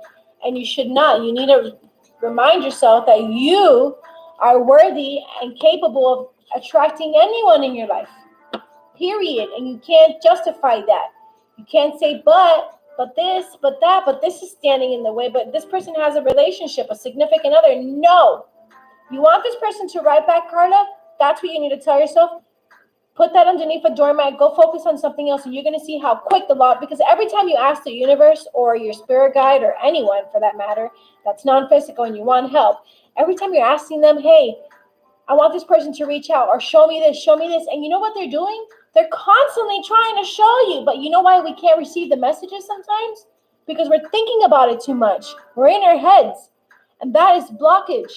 and you should not. You need to remind yourself that you are worthy and capable of attracting anyone in your life, period. And you can't justify that. You can't say, but this, but that, but this is standing in the way, but this person has a relationship, a significant other. No. You want this person to write back, Carla? That's what you need to tell yourself. Put that underneath a doormat. Go focus on something else, and you're going to see how quick the law, because every time you ask the universe or your spirit guide or anyone for that matter that's non-physical and you want help, every time you're asking them, hey, I want this person to reach out or show me this, and you know what they're doing? They're constantly trying to show you, but you know why we can't receive the messages sometimes? Because we're thinking about it too much. We're in our heads, and that is blockage.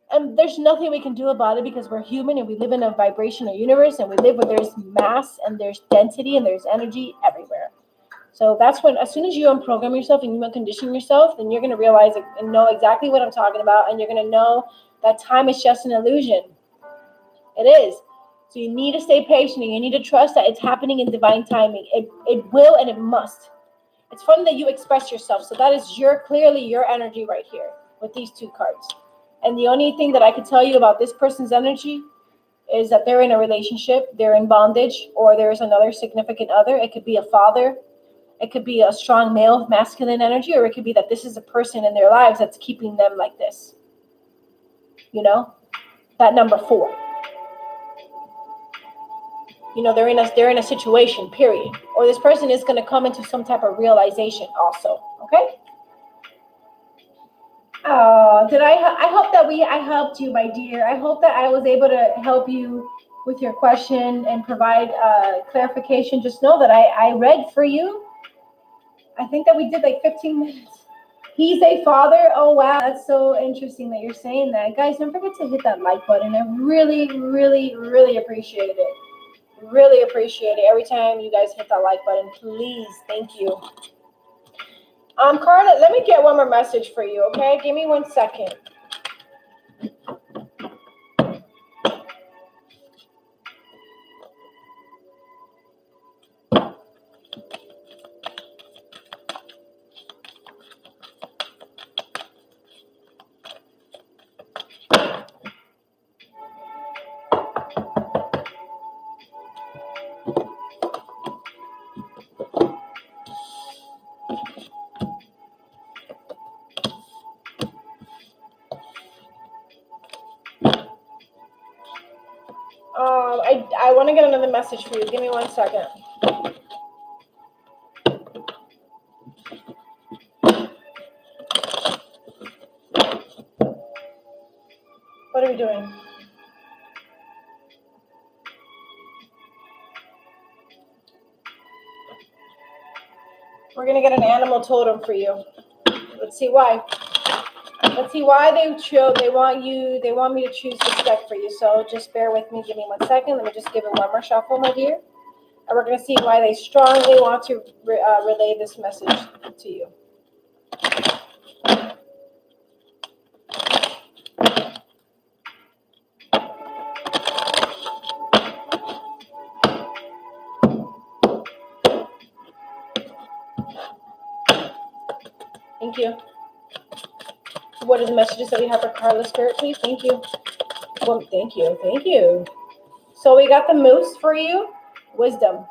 And there's nothing we can do about it because we're human and we live in a vibrational universe, and we live where there's mass and there's density and there's energy everywhere. So that's when, as soon as you unprogram yourself and you uncondition yourself, then you're going to realize and know exactly what I'm talking about, and you're going to know that time is just an illusion. It is. So you need to stay patient, and you need to trust that it's happening in divine timing. It will and it must. It's fun that you express yourself. So that is clearly your energy right here with these two cards. And the only thing that I could tell you about this person's energy is that they're in a relationship, they're in bondage, or there's another significant other. It could be a father. It could be a strong male, masculine energy, or it could be that this is a person in their lives that's keeping them like this. You know, that number 4. You know, they're in a situation, period. Or this person is going to come into some type of realization also. Okay. I hope that I helped you, my dear. I hope that I was able to help you with your question and provide clarification. Just know that I read for you. I think that we did like 15 minutes. He's a father. Oh, wow. That's so interesting that you're saying that. Guys, don't forget to hit that like button. I really, really, really appreciate it. Really appreciate it. Every time you guys hit that like button, please. Thank you. Carla, let me get one more message for you, okay? Give me 1 second. I want to get another message for you. Give me 1 second. What are we doing? We're going to get an animal totem for you. Let's see why. Let's see why they want me to choose this deck for you. So just bear with me. Give me 1 second. Let me just give it one more shuffle, my dear. And we're going to see why they strongly want to relay this message to you. Thank you. What are the messages that we have for Carla Spirit, please? Thank you. Well, thank you. Thank you. So we got the moose for you. Wisdom.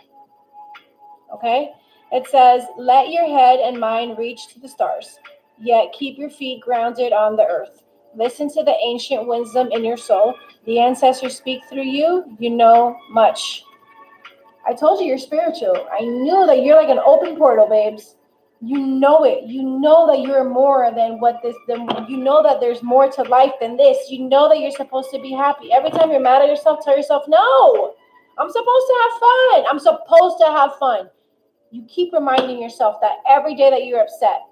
Okay? It says, let your head and mind reach to the stars, yet keep your feet grounded on the earth. Listen to the ancient wisdom in your soul. The ancestors speak through you. You know much. I told you you're spiritual. I knew that you're like an open portal, babes. You know it. You know that you're more than you know that there's more to life than this. You know that you're supposed to be happy. Every time you're mad at yourself, tell yourself, no, I'm supposed to have fun. I'm supposed to have fun. You keep reminding yourself that every day that you're upset.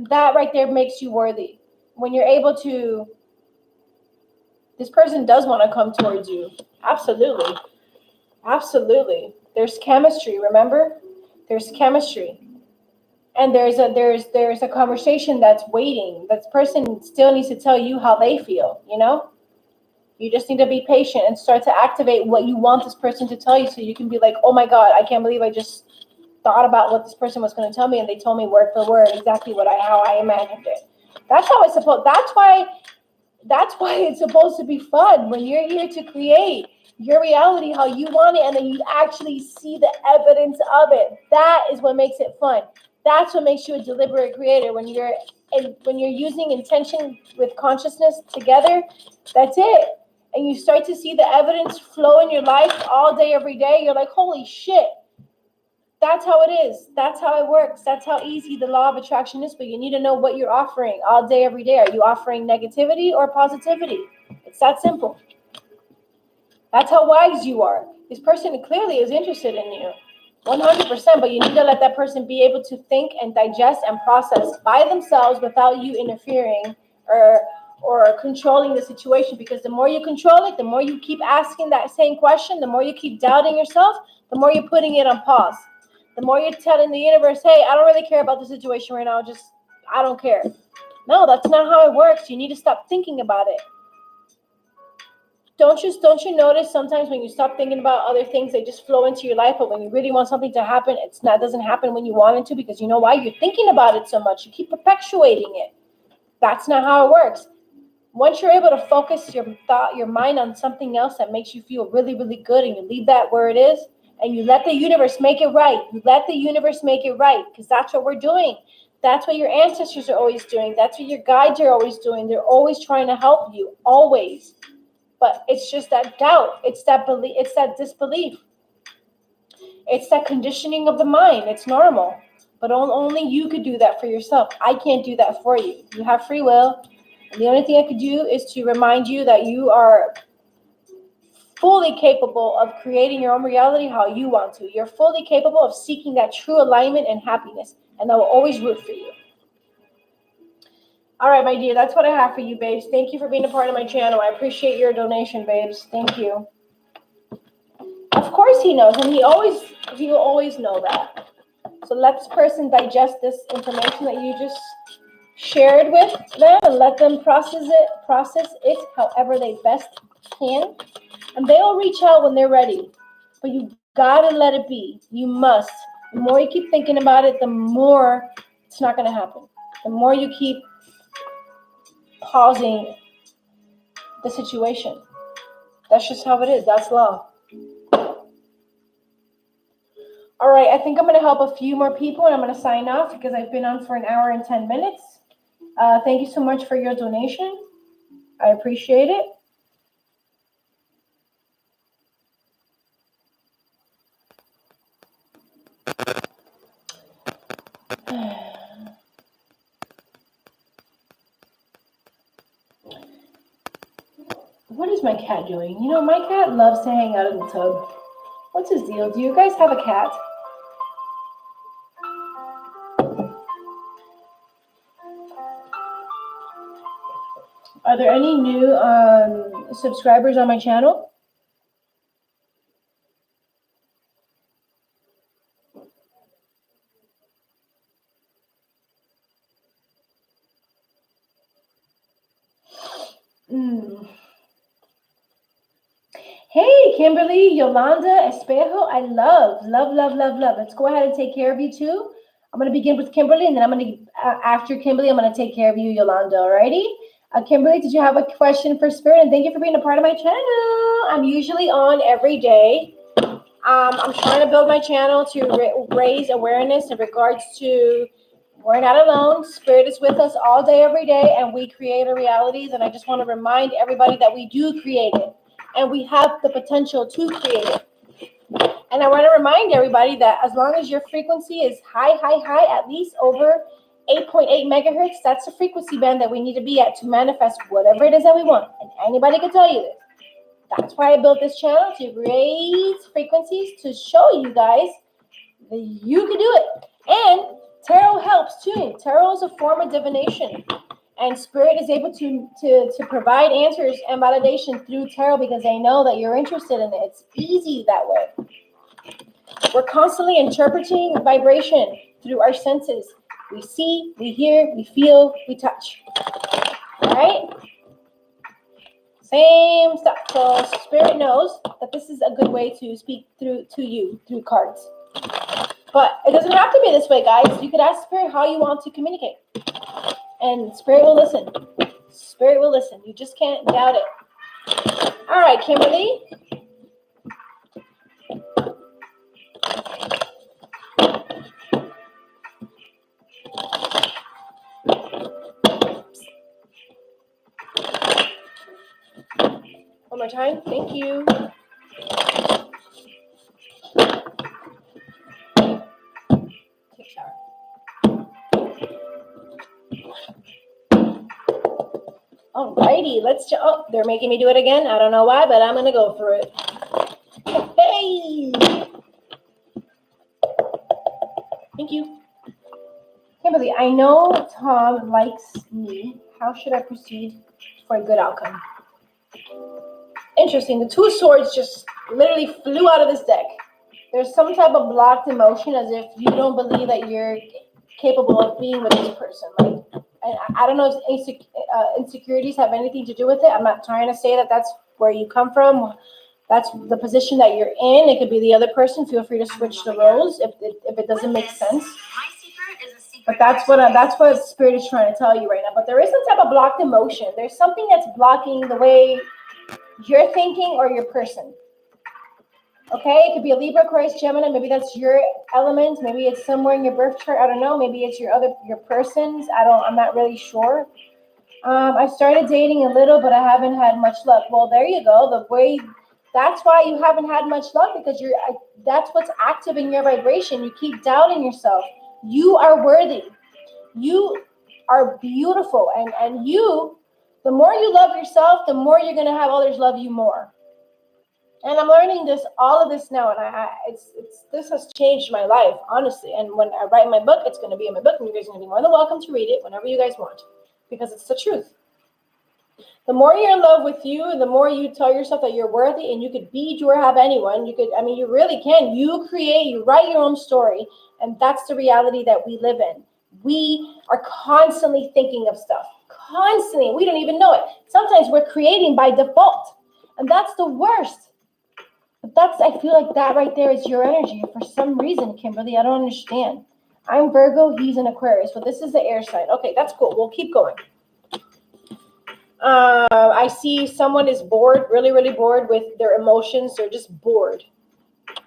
That right there makes you worthy. When you're able to, this person does want to come towards you. Absolutely. Absolutely. There's chemistry, remember? There's chemistry. And there's a conversation that's waiting. That person still needs to tell you how they feel, you know? You just need to be patient and start to activate what you want this person to tell you, so you can be like, oh my God, I can't believe I just thought about what this person was going to tell me, and they told me word for word exactly how I imagined it. That's how it's supposed. That's why it's supposed to be fun, when you're here to create your reality how you want it, and then you actually see the evidence of it. That is what makes it fun. That's what makes you a deliberate creator. When you're using intention with consciousness together, that's it. and you start to see the evidence flow in your life all day, every day, you're like, holy shit. That's how it is. That's how it works. That's how easy the law of attraction is. But you need to know what you're offering all day, every day. Are you offering negativity or positivity? It's that simple. That's how wise you are. This person clearly is interested in you. 100%, but you need to let that person be able to think and digest and process by themselves without you interfering or controlling the situation, because the more you control it, the more you keep asking that same question, the more you keep doubting yourself, the more you're putting it on pause. The more you're telling the universe, hey, I don't really care about the situation right now, just, I don't care. No, that's not how it works. You need to stop thinking about it. Don't you notice sometimes when you stop thinking about other things, they just flow into your life, but when you really want something to happen, doesn't happen when you want it to, because you know why? You're thinking about it so much. You keep perpetuating it. That's not how it works. Once you're able to focus your mind on something else that makes you feel really, really good, and you leave that where it is, and you let the universe make it right. You let the universe make it right, because that's what we're doing. That's what your ancestors are always doing. That's what your guides are always doing. They're always trying to help you, always. But it's just that doubt. It's that belief. It's that disbelief. It's that conditioning of the mind. It's normal. But only you could do that for yourself. I can't do that for you. You have free will. And the only thing I could do is to remind you that you are fully capable of creating your own reality how you want to. You're fully capable of seeking that true alignment and happiness. And I will always root for you. All right, my dear, that's what I have for you, babes. Thank you for being a part of my channel. I appreciate your donation, babes. Thank you. Of course he knows, and he will always know that. So let this person digest this information that you just shared with them, and let them process it however they best can. And they'll reach out when they're ready. But you gotta let it be. You must. The more you keep thinking about it, the more it's not gonna happen. The more you keep pausing the situation. That's just how it is. That's law. All right, I think I'm going to help a few more people, and I'm going to sign off because I've been on for an hour and 10 minutes. Thank you so much for your donation. I appreciate it. What is my cat doing? You know, my cat loves to hang out in the tub. What's his deal? Do you guys have a cat? Are there any new subscribers on my channel? Hey, Kimberly, Yolanda, Espejo, I love. Let's go ahead and take care of you too. I'm going to begin with Kimberly, and then I'm going to, after Kimberly, I'm going to take care of you, Yolanda, alrighty? Kimberly, did you have a question for Spirit? And thank you for being a part of my channel. I'm usually on every day. I'm trying to build my channel to raise awareness in regards to we're not alone. Spirit is with us all day, every day, and we create our realities. And I just want to remind everybody that we do create it, and we have the potential to create it. And I want to remind everybody that as long as your frequency is high, at least over 8.8 megahertz, that's the frequency band that we need to be at to manifest whatever it is that we want. And anybody can tell you this. That's why I built this channel, to raise frequencies, to show you guys that you can do it. And tarot helps too. Tarot is a form of divination. And Spirit is able to provide answers and validation through tarot because they know that you're interested in it. It's easy that way. We're constantly interpreting vibration through our senses. We see, we hear, we feel, we touch. All right? Same stuff. So Spirit knows that this is a good way to speak to you through cards. But it doesn't have to be this way, guys. You could ask Spirit how you want to communicate. And Spirit will listen. Spirit will listen. You just can't doubt it. All right, Kimberly. Oh, my time. Thank you. Take a shower. Alrighty, oh, they're making me do it again. I don't know why, but I'm gonna go for it. Hey! Thank you. Kimberly, I know Tom likes me. How should I proceed for a good outcome? Interesting. The 2 of Swords just literally flew out of this deck. There's some type of blocked emotion, as if you don't believe that you're capable of being with this person. Like, I don't know if insecurities have anything to do with it. I'm not trying to say that that's where you come from. That's the position that you're in. It could be the other person. Feel free to switch the roles if it doesn't make sense. But that's what Spirit is trying to tell you right now. But there is some type of blocked emotion. There's something that's blocking the way you're thinking or your person. Okay, it could be a Libra, Aquarius, Gemini. Maybe that's your element. Maybe it's somewhere in your birth chart. I don't know. Maybe it's your person's. I'm not really sure. I started dating a little, but I haven't had much luck. Well, there you go. That's why you haven't had much luck, because that's what's active in your vibration. You keep doubting yourself. You are worthy. You are beautiful, and the more you love yourself, the more you're gonna have others love you more. And I'm learning all of this now, and this has changed my life, honestly. And when I write my book, it's going to be in my book, and you guys are going to be more than welcome to read it whenever you guys want, because it's the truth. The more you're in love with you, the more you tell yourself that you're worthy, and you could be, do, or have anyone. You really can. You write your own story, and that's the reality that we live in. We are constantly thinking of stuff, constantly. We don't even know it. Sometimes we're creating by default, and that's the worst. But I feel like that right there is your energy. For some reason, Kimberly, I don't understand. I'm Virgo, he's an Aquarius. So this is the air sign. Okay, that's cool. We'll keep going. I see someone is bored, really, really bored with their emotions. They're just bored.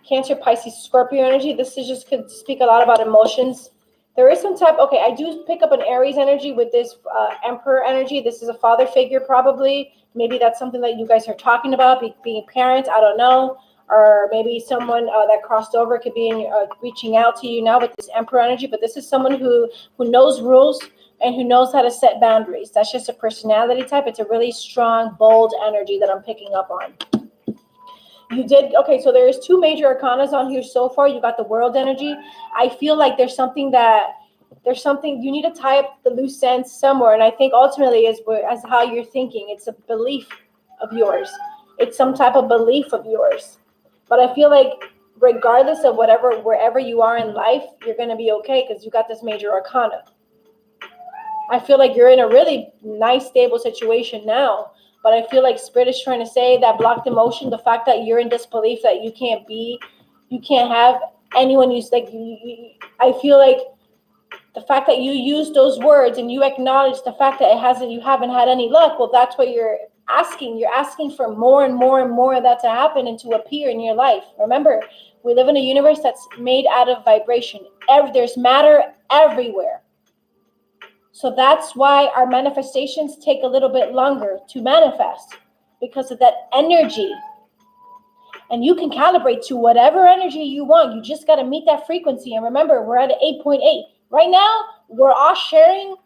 Cancer, Pisces, Scorpio energy. This is just could speak a lot about emotions. There is some type, okay, I do pick up an Aries energy with this Emperor energy. This is a father figure probably. Maybe that's something that you guys are talking about, being parents, I don't know. Or maybe someone that crossed over could be reaching out to you now with this Emperor energy. But this is someone who knows rules and who knows how to set boundaries. That's just a personality type. It's a really strong, bold energy that I'm picking up on. Okay, so there's 2 major arcanas on here so far. You got the World energy. I feel like there's something you need to tie up the loose ends somewhere. And I think ultimately is how you're thinking. It's a belief of yours. It's some type of belief of yours. But I feel like regardless of wherever you are in life, you're going to be okay because you got this major arcana. I feel like you're in a really nice, stable situation now. But I feel like Spirit is trying to say that blocked emotion, the fact that you're in disbelief that you can't have anyone use, like, I feel like the fact that you use those words and you acknowledge the fact that you haven't had any luck, well, that's what you're asking. You're asking for more and more and more of that to happen and to appear in your life. Remember, we live in a universe that's made out of vibration. There's matter everywhere. So that's why our manifestations take a little bit longer to manifest, because of that energy. And you can calibrate to whatever energy you want. You just got to meet that frequency. And remember, we're at 8.8. Right now, we're all sharing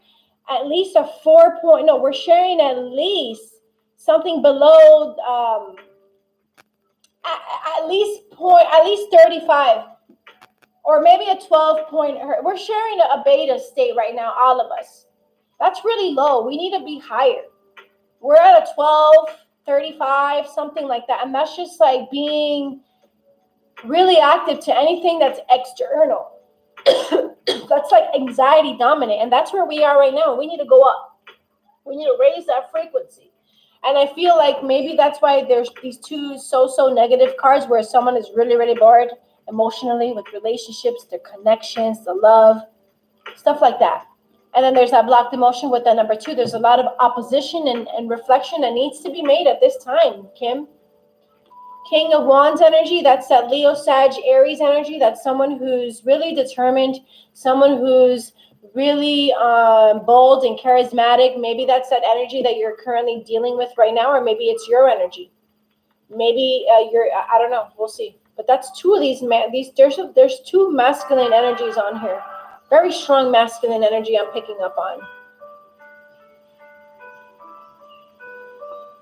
at least we're sharing at least something below at least 35. Or maybe a 12 point. We're sharing a beta state right now, all of us. That's really low. We need to be higher. We're at a 12, 35, something like that. And that's just like being really active to anything that's external. That's like anxiety dominant. And that's where we are right now. We need to go up. We need to raise that frequency. And I feel like maybe that's why there's these 2 so negative cards where someone is really, really bored emotionally with relationships, their connections, the love, stuff like that. And then there's that blocked emotion with that number 2. There's a lot of opposition and reflection that needs to be made at this time, Kim. King of Wands energy, that's that Leo, Sag, Aries energy. That's someone who's really determined, someone who's really bold and charismatic. Maybe that's that energy that you're currently dealing with right now, or maybe it's your energy. Maybe I don't know. We'll see. But that's two of these there's two masculine energies on here. Very strong masculine energy I'm picking up on.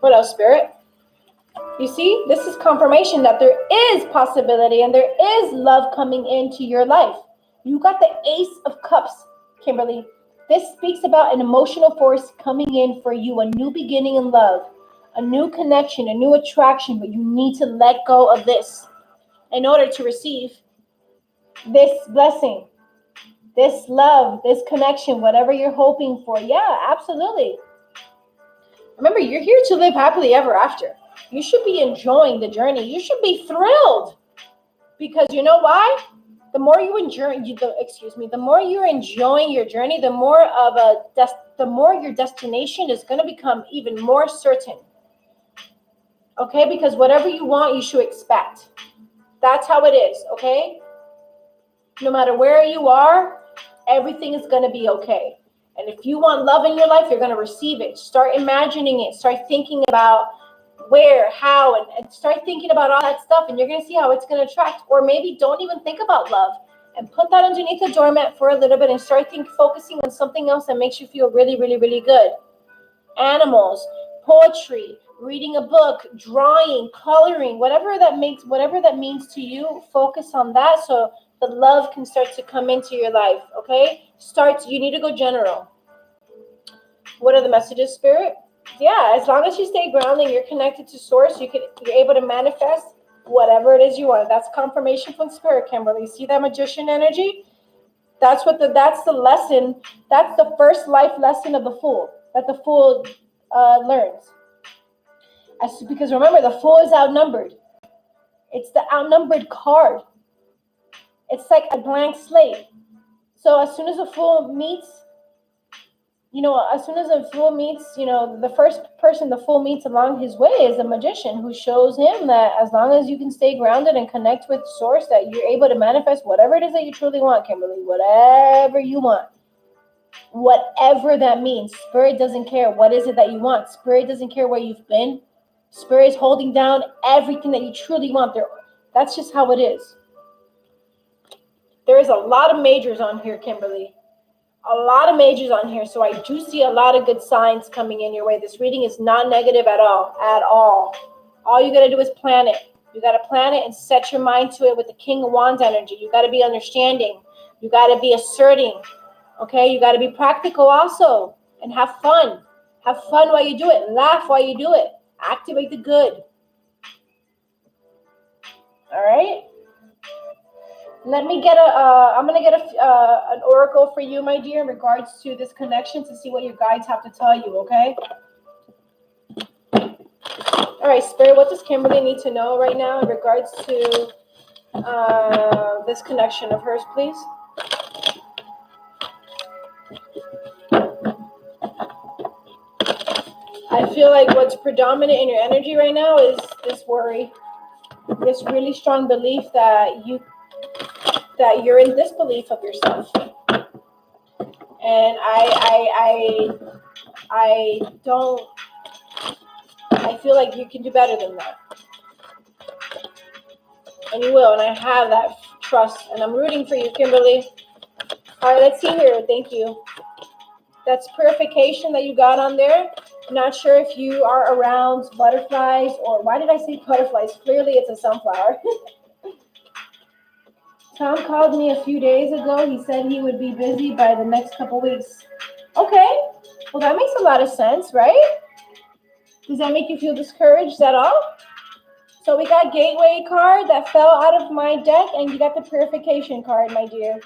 What else, Spirit? You see, this is confirmation that there is possibility and there is love coming into your life. You got the Ace of Cups, Kimberly. This speaks about an emotional force coming in for you, a new beginning in love, a new connection, a new attraction, but you need to let go of this in order to receive this blessing, this love, this connection, whatever you're hoping for. Yeah, absolutely. Remember, you're here to live happily ever after. You should be enjoying the journey. You should be thrilled because you know why? The more you enjoy, the more you're enjoying your journey, the more your destination is going to become even more certain. Okay, because whatever you want, you should expect. That's how it is. Okay, no matter where you are, everything is going to be okay. And if you want love in your life, you're going to receive it. Start imagining it. Start thinking about where, how, and start thinking about all that stuff, and you're going to see how it's going to attract. Or maybe don't even think about love and put that underneath the doormat for a little bit and start focusing on something else that makes you feel really, really, really good. Animals, poetry, reading a book, drawing, coloring, whatever that means to you, focus on that so the love can start to come into your life, okay? You need to go general. What are the messages, Spirit? Yeah, as long as you stay grounded and you're connected to Source, you're able to manifest whatever it is you want. That's confirmation from Spirit, Kimberly. See that Magician energy? That's the lesson. That's the first life lesson of the Fool that the Fool learns. Because remember, the Fool is outnumbered. It's the outnumbered card. It's like a blank slate. So as soon as a Fool meets, the first person the Fool meets along his way is the Magician, who shows him that as long as you can stay grounded and connect with Source, that you're able to manifest whatever it is that you truly want, Kimberly, whatever you want. Whatever that means. Spirit doesn't care. What is it that you want? Spirit doesn't care where you've been. Spirit is holding down everything that you truly want. That's just how it is. There is a lot of majors on here, Kimberly. A lot of majors on here. So I do see a lot of good signs coming in your way. This reading is not negative at all. At all. All you got to do is plan it. You got to plan it and set your mind to it with the King of Wands energy. You got to be understanding. You got to be asserting. Okay? You got to be practical also. And have fun. Have fun while you do it. Laugh while you do it. Activate the good. All right? I'm going to get an oracle for you, my dear, in regards to this connection to see what your guides have to tell you, okay? All right, Spirit, what does Kimberly need to know right now in regards to this connection of hers, please? I feel like what's predominant in your energy right now is this worry, this really strong belief that you're in disbelief of yourself. And I feel like you can do better than that. And you will, and I have that trust, and I'm rooting for you, Kimberly. All right, let's see here. Thank you. That's purification that you got on there. I'm not sure if you are around butterflies, or why did I say butterflies? Clearly it's a sunflower. Tom called me a few days ago. He said he would be busy by the next couple weeks. Okay. Well, that makes a lot of sense, right? Does that make you feel discouraged at all? So we got Gateway card that fell out of my deck, and you got the Purification card, my dear.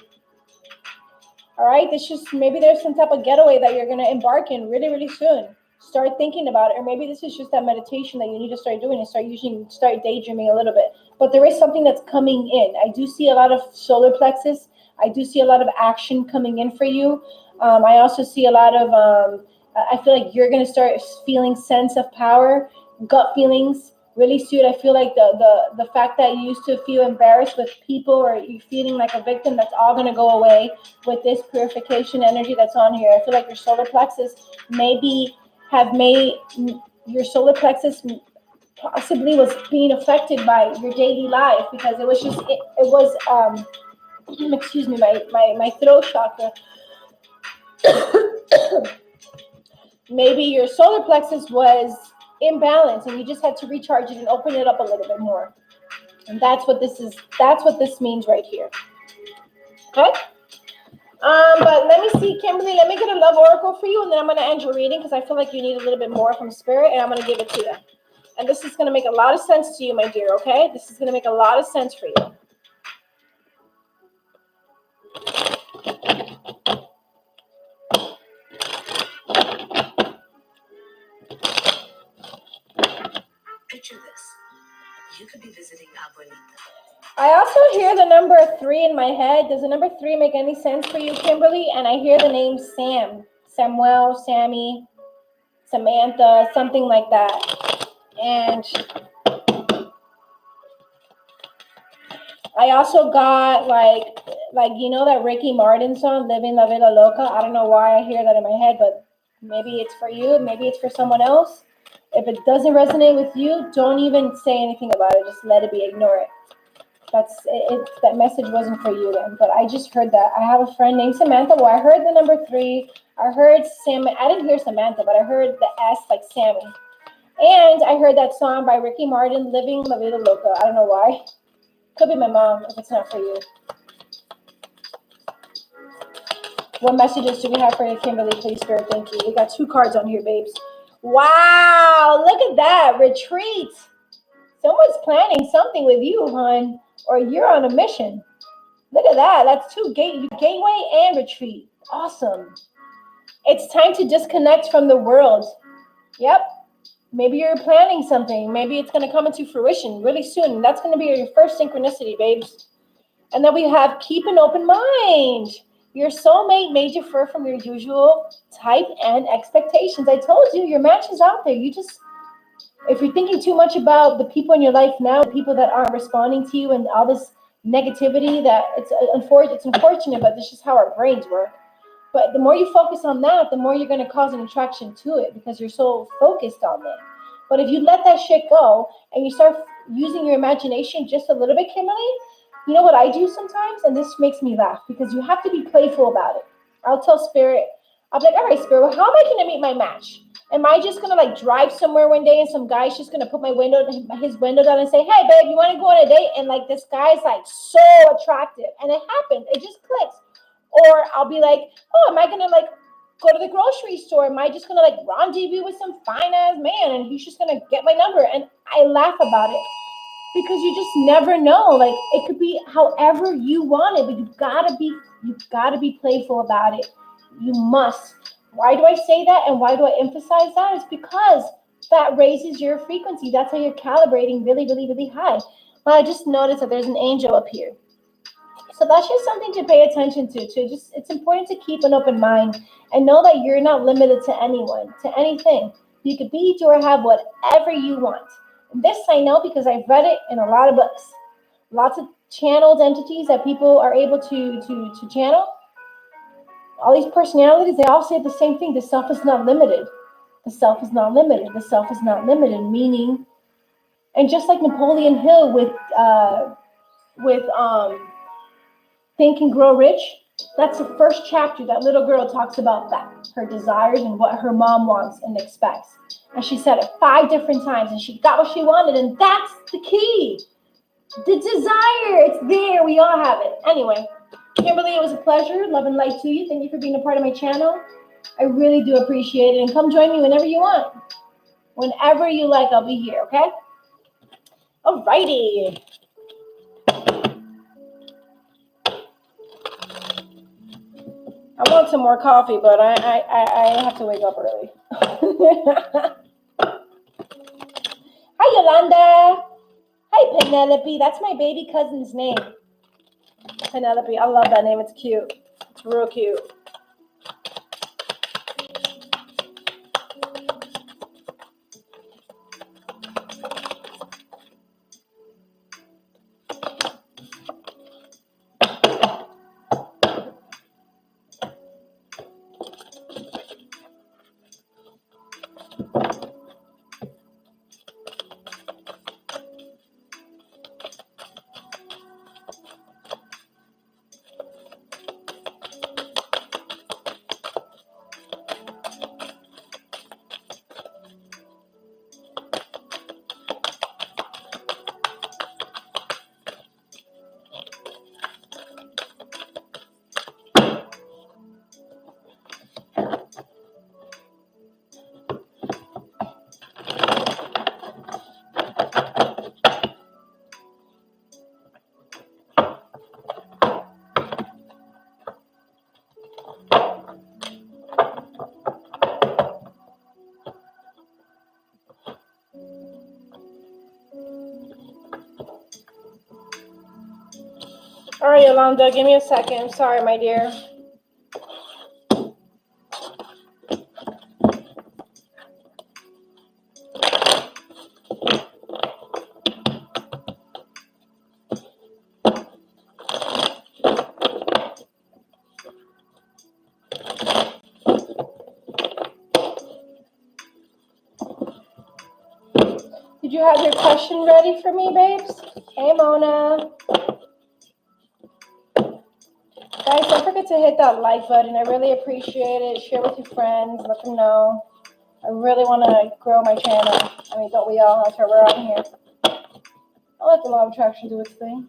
All right. Maybe there's some type of getaway that you're going to embark in really, really soon. Start thinking about it. Or maybe this is just that meditation that you need to start doing and start daydreaming a little bit. But there is something that's coming in. I do see a lot of solar plexus. I do see a lot of action coming in for you. I also see a lot of, I feel like you're going to start feeling sense of power, gut feelings really soon. I feel like the fact that you used to feel embarrassed with people or you feeling like a victim, that's all going to go away with this purification energy that's on here. I feel like your solar plexus maybe have made your solar plexus possibly was being affected by your daily life, because it was just it was excuse me, my throat chakra. Maybe your solar plexus was imbalanced and you just had to recharge it and open it up a little bit more. And that's what this means right here. Okay? But let me see, Kimberly, let me get a love oracle for you, and then I'm going to end your reading because I feel like you need a little bit more from spirit, and I'm going to give it to you. And this is going to make a lot of sense to you, my dear, okay? This is going to make a lot of sense for you. Picture this. You could be visiting Abuelita. I also hear the number 3 in my head. Does the number 3 make any sense for you, Kimberly? And I hear the name Sam, Samuel, Sammy, Samantha, something like that. And I also got like you know that Ricky Martin song, Living La Vida Loca? I don't know why I hear that in my head, but maybe it's for you, maybe it's for someone else. If it doesn't resonate with you, don't even say anything about it. Just let it be, ignore it. That message wasn't for you then, but I just heard that. I have a friend named Samantha. Well, I heard the number 3. I heard Sam. I didn't hear Samantha, but I heard the S like Sammy. And I heard that song by Ricky Martin, Living La Vida Loca. I don't know why. Could be my mom if it's not for you. What messages do we have for you, Kimberly? Please, Spirit, thank you. We got 2 cards on here, babes. Wow, look at that. Retreat. Someone's planning something with you, hon, or you're on a mission. Look at that. That's 2 gateway and retreat. Awesome. It's time to disconnect from the world. Yep. Maybe you're planning something. Maybe it's going to come into fruition really soon. That's going to be your first synchronicity, babes. And then we have keep an open mind. Your soulmate may differ from your usual type and expectations. I told you, your match is out there. If you're thinking too much about the people in your life now, the people that aren't responding to you and all this negativity, that it's unfortunate, but this is how our brains work. But the more you focus on that, the more you're going to cause an attraction to it because you're so focused on it. But if you let that shit go and you start using your imagination just a little bit, Kimberly, you know what I do sometimes? And this makes me laugh because you have to be playful about it. I'll tell Spirit, I'll be like, all right, Spirit, well, how am I going to meet my match? Am I just going to like drive somewhere one day and some guy's just going to put his window down and say, hey, babe, you want to go on a date? And like this guy's like so attractive. And it happens. It just clicks. Or I'll be like, oh, am I going to like go to the grocery store? Am I just going to like rendezvous with some fine ass man and he's just going to get my number? And I laugh about it because you just never know. Like it could be however you want it, but you've got to be playful about it. You must. Why do I say that? And why do I emphasize that? It's because that raises your frequency. That's how you're calibrating really, really, really high. But I just noticed that there's an angel up here. So that's just something to pay attention to. It's important to keep an open mind and know that you're not limited to anyone, to anything. You could be, do, or have whatever you want. And this I know because I've read it in a lot of books. Lots of channeled entities that people are able to channel. All these personalities, they all say the same thing. The self is not limited. The self is not limited. The self is not limited, meaning, and just like Napoleon Hill with Think and Grow Rich, that's the first chapter. That little girl talks about that, her desires and what her mom wants and expects. And she said it 5 different times and she got what she wanted. And that's the key. The desire, it's there. We all have it. Anyway, Kimberly, it was a pleasure. Love and light to you. Thank you for being a part of my channel. I really do appreciate it. And come join me whenever you want. Whenever you like, I'll be here, okay? All righty. I want some more coffee, but I have to wake up early. Hi, Yolanda. Hi, Penelope. That's my baby cousin's name. Penelope. I love that name. It's cute. It's real cute. All right, Yolanda, give me a second. I'm sorry, my dear. Did you have your question ready for me, babes? Hey, Mona. Guys, don't forget to hit that like button. I really appreciate it. Share with your friends. Let them know. I really want to grow my channel. I mean, don't we all? That's why we're on here. I'll let the law of attraction do its thing.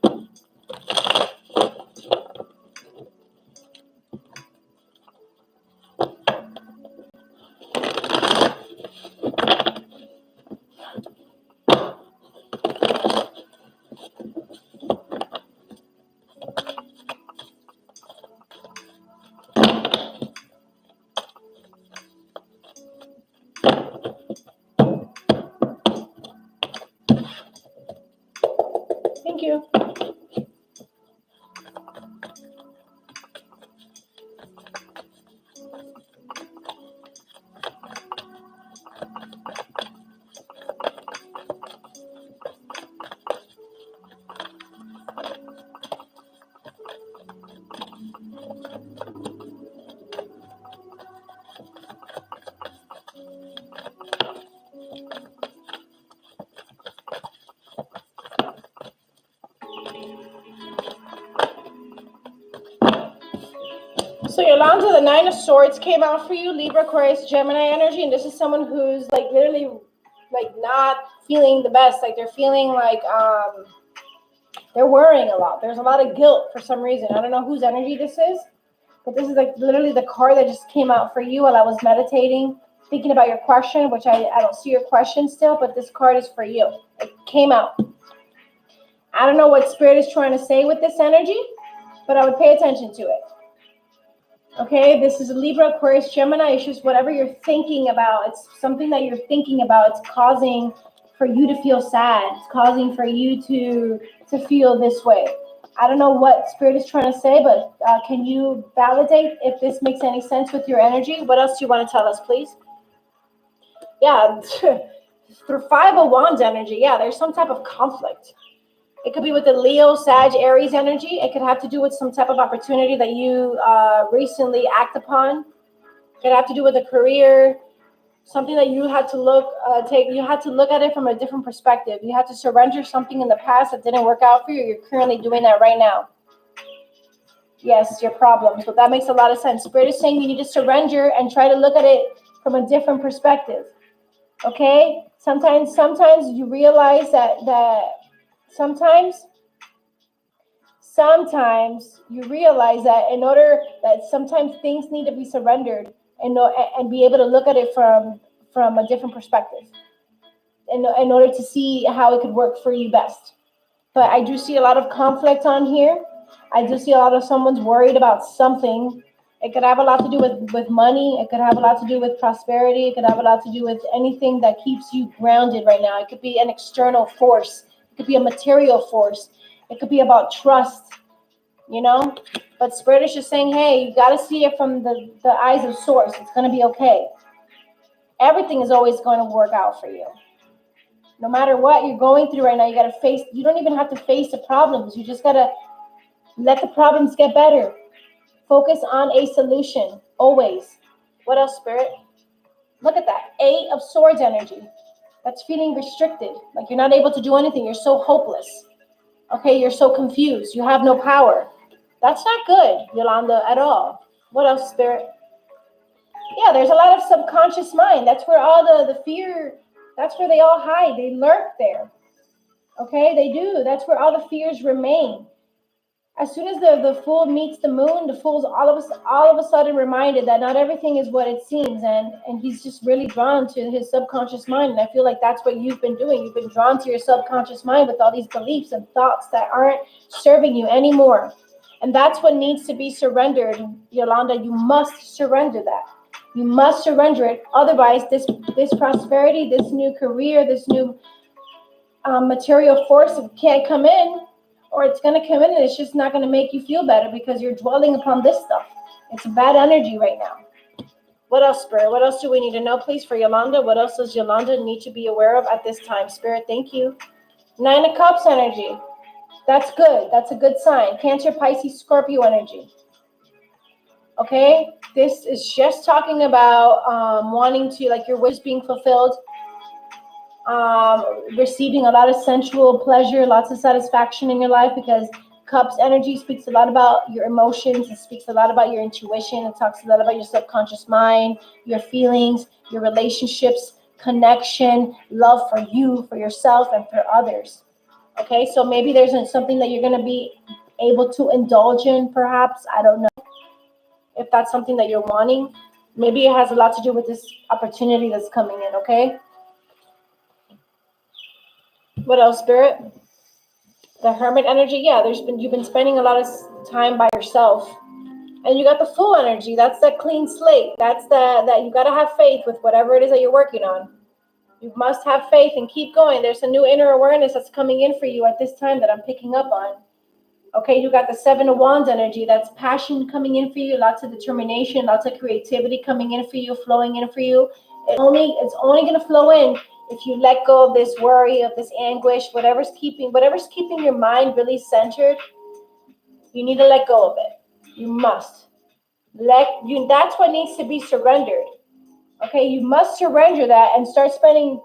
Thank you. So Yolanda, the Nine of Swords came out for you, Libra, Aquarius, Gemini energy, and this is someone who's like literally like not feeling the best. Like they're feeling like they're worrying a lot. There's a lot of guilt for some reason. I don't know whose energy this is, but this is like literally the card that just came out for you while I was meditating, thinking about your question, which I don't see your question still, but this card is for you. It came out. I don't know what Spirit is trying to say with this energy, but I would pay attention to it. Okay, this is a Libra, Aquarius, Gemini. It's just whatever you're thinking about. It's something that you're thinking about. It's causing for you to feel sad. It's causing for you to feel this way. I don't know what Spirit is trying to say, but can you validate if this makes any sense with your energy? What else do you want to tell us, please? Yeah, through Five of Wands energy, yeah, there's some type of conflict. It could be with the Leo, Sag, Aries energy. It could have to do with some type of opportunity that you recently act upon. It could have to do with a career, something that you had to you had to look at it from a different perspective. You had to surrender something in the past that didn't work out for you. You're currently doing that right now. Yes, your problems. But that makes a lot of sense. Spirit is saying you need to surrender and try to look at it from a different perspective. Okay? Sometimes you realize that sometimes you realize that sometimes things need to be surrendered and be able to look at it from a different perspective in order to see how it could work for you best. But I do see a lot of conflict on here. I do see a lot of someone's worried about something. It could have a lot to do with money. It could have a lot to do with prosperity. It could have a lot to do with anything that keeps you grounded right now. It could be an external force. It could be a material force. It could be about trust, But Spirit is just saying, hey, you got to see it from the eyes of Source. It's going to be okay. Everything is always going to work out for you. No matter what you're going through right now, you don't even have to face the problems. You just got to let the problems get better. Focus on a solution, always. What else, Spirit? Look at that. Eight of Swords energy. That's feeling restricted. Like you're not able to do anything. You're so hopeless. Okay, you're so confused. You have no power. That's not good, Yolanda, at all. What else, Spirit? Yeah, there's a lot of subconscious mind. That's where all the fear, that's where they all hide. They lurk there. Okay, they do. That's where all the fears remain. As soon as the fool meets the moon, the fool's all of a sudden reminded that not everything is what it seems, and he's just really drawn to his subconscious mind. And I feel like that's what you've been doing. You've been drawn to your subconscious mind with all these beliefs and thoughts that aren't serving you anymore. And that's what needs to be surrendered, Yolanda. You must surrender that. You must surrender it. Otherwise, this prosperity, this new career, this new material force can't come in. or it's going to come in and it's just not going to make you feel better because you're dwelling upon this stuff. It's bad energy right now. What else, Spirit? What else do we need to know, please, for Yolanda? What else does Yolanda need to be aware of at this time? Spirit, thank you. 9 of Cups energy. That's good. That's a good sign. Cancer, Pisces, Scorpio energy. Okay? This is just talking about wanting to, like, your wish being fulfilled, receiving a lot of sensual pleasure, lots of satisfaction in your life, because Cups energy speaks a lot about your emotions. It speaks a lot about your intuition. It talks a lot about your subconscious mind, your feelings, your relationships, connection, love for you, for yourself, and for others. Okay, so maybe there's something that you're going to be able to indulge in, perhaps. I don't know if that's something that you're wanting. Maybe it has a lot to do with this opportunity that's coming in, okay? What else, Spirit? The Hermit energy, yeah, you've been spending a lot of time by yourself. And you got the Fool energy. That's that clean slate. That's that you got to have faith with whatever it is that you're working on. You must have faith and keep going. There's a new inner awareness that's coming in for you at this time that I'm picking up on. Okay, you got the 7 of Wands energy. That's passion coming in for you, lots of determination, lots of creativity coming in for you, flowing in for you. It's only going to flow in if you let go of this worry, of this anguish, whatever's keeping your mind really centered. You need to let go of it. You must. That's what needs to be surrendered. Okay, you must surrender that and start spending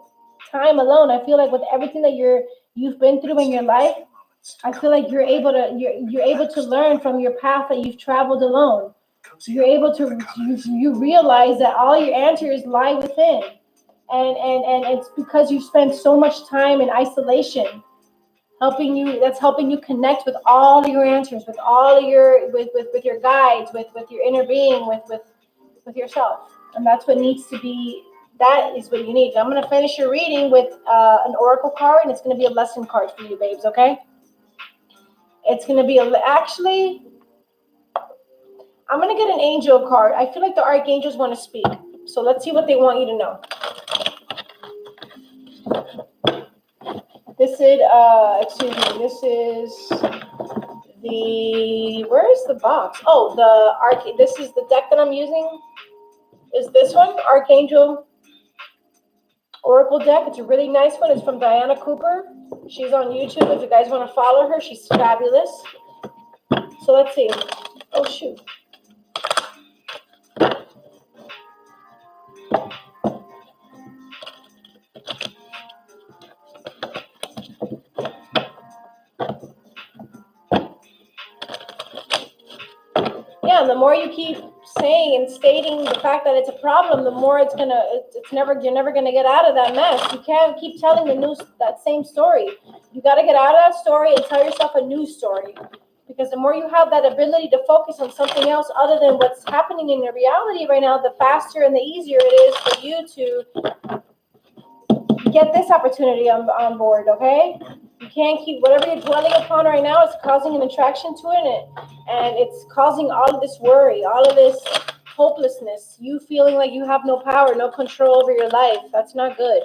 time alone. I feel like with everything that you've been through in your life, I feel like you're able to learn from your path that you've traveled alone. You're able to you realize that all your answers lie within, and it's because you've spent so much time in isolation, helping you connect with all your answers, with all your with your guides, with your inner being, with yourself. And that's what needs to be, that is what you need. I'm going to finish your reading with an oracle card, and it's going to be a lesson card for you, babes, okay? It's going to be actually, I'm going to get an angel card. I feel like the archangels want to speak. So let's see what they want you to know. This is where is the box? Oh, this is the deck that I'm using. Is this one, Archangel Oracle deck. It's a really nice one. It's from Diana Cooper. She's on YouTube. If you guys want to follow her, she's fabulous. So let's see. Oh, shoot. Yeah, and the more you keep saying and stating the fact that it's a problem, the more you're never gonna get out of that mess. You can't keep telling that same story. You got to get out of that story and tell yourself a new story. Because the more you have that ability to focus on something else other than what's happening in your reality right now, the faster and the easier it is for you to get this opportunity on board, okay? You can't keep whatever you're dwelling upon right now. It's causing an attraction to it, and it's causing all of this worry, all of this hopelessness. You feeling like you have no power, no control over your life. That's not good,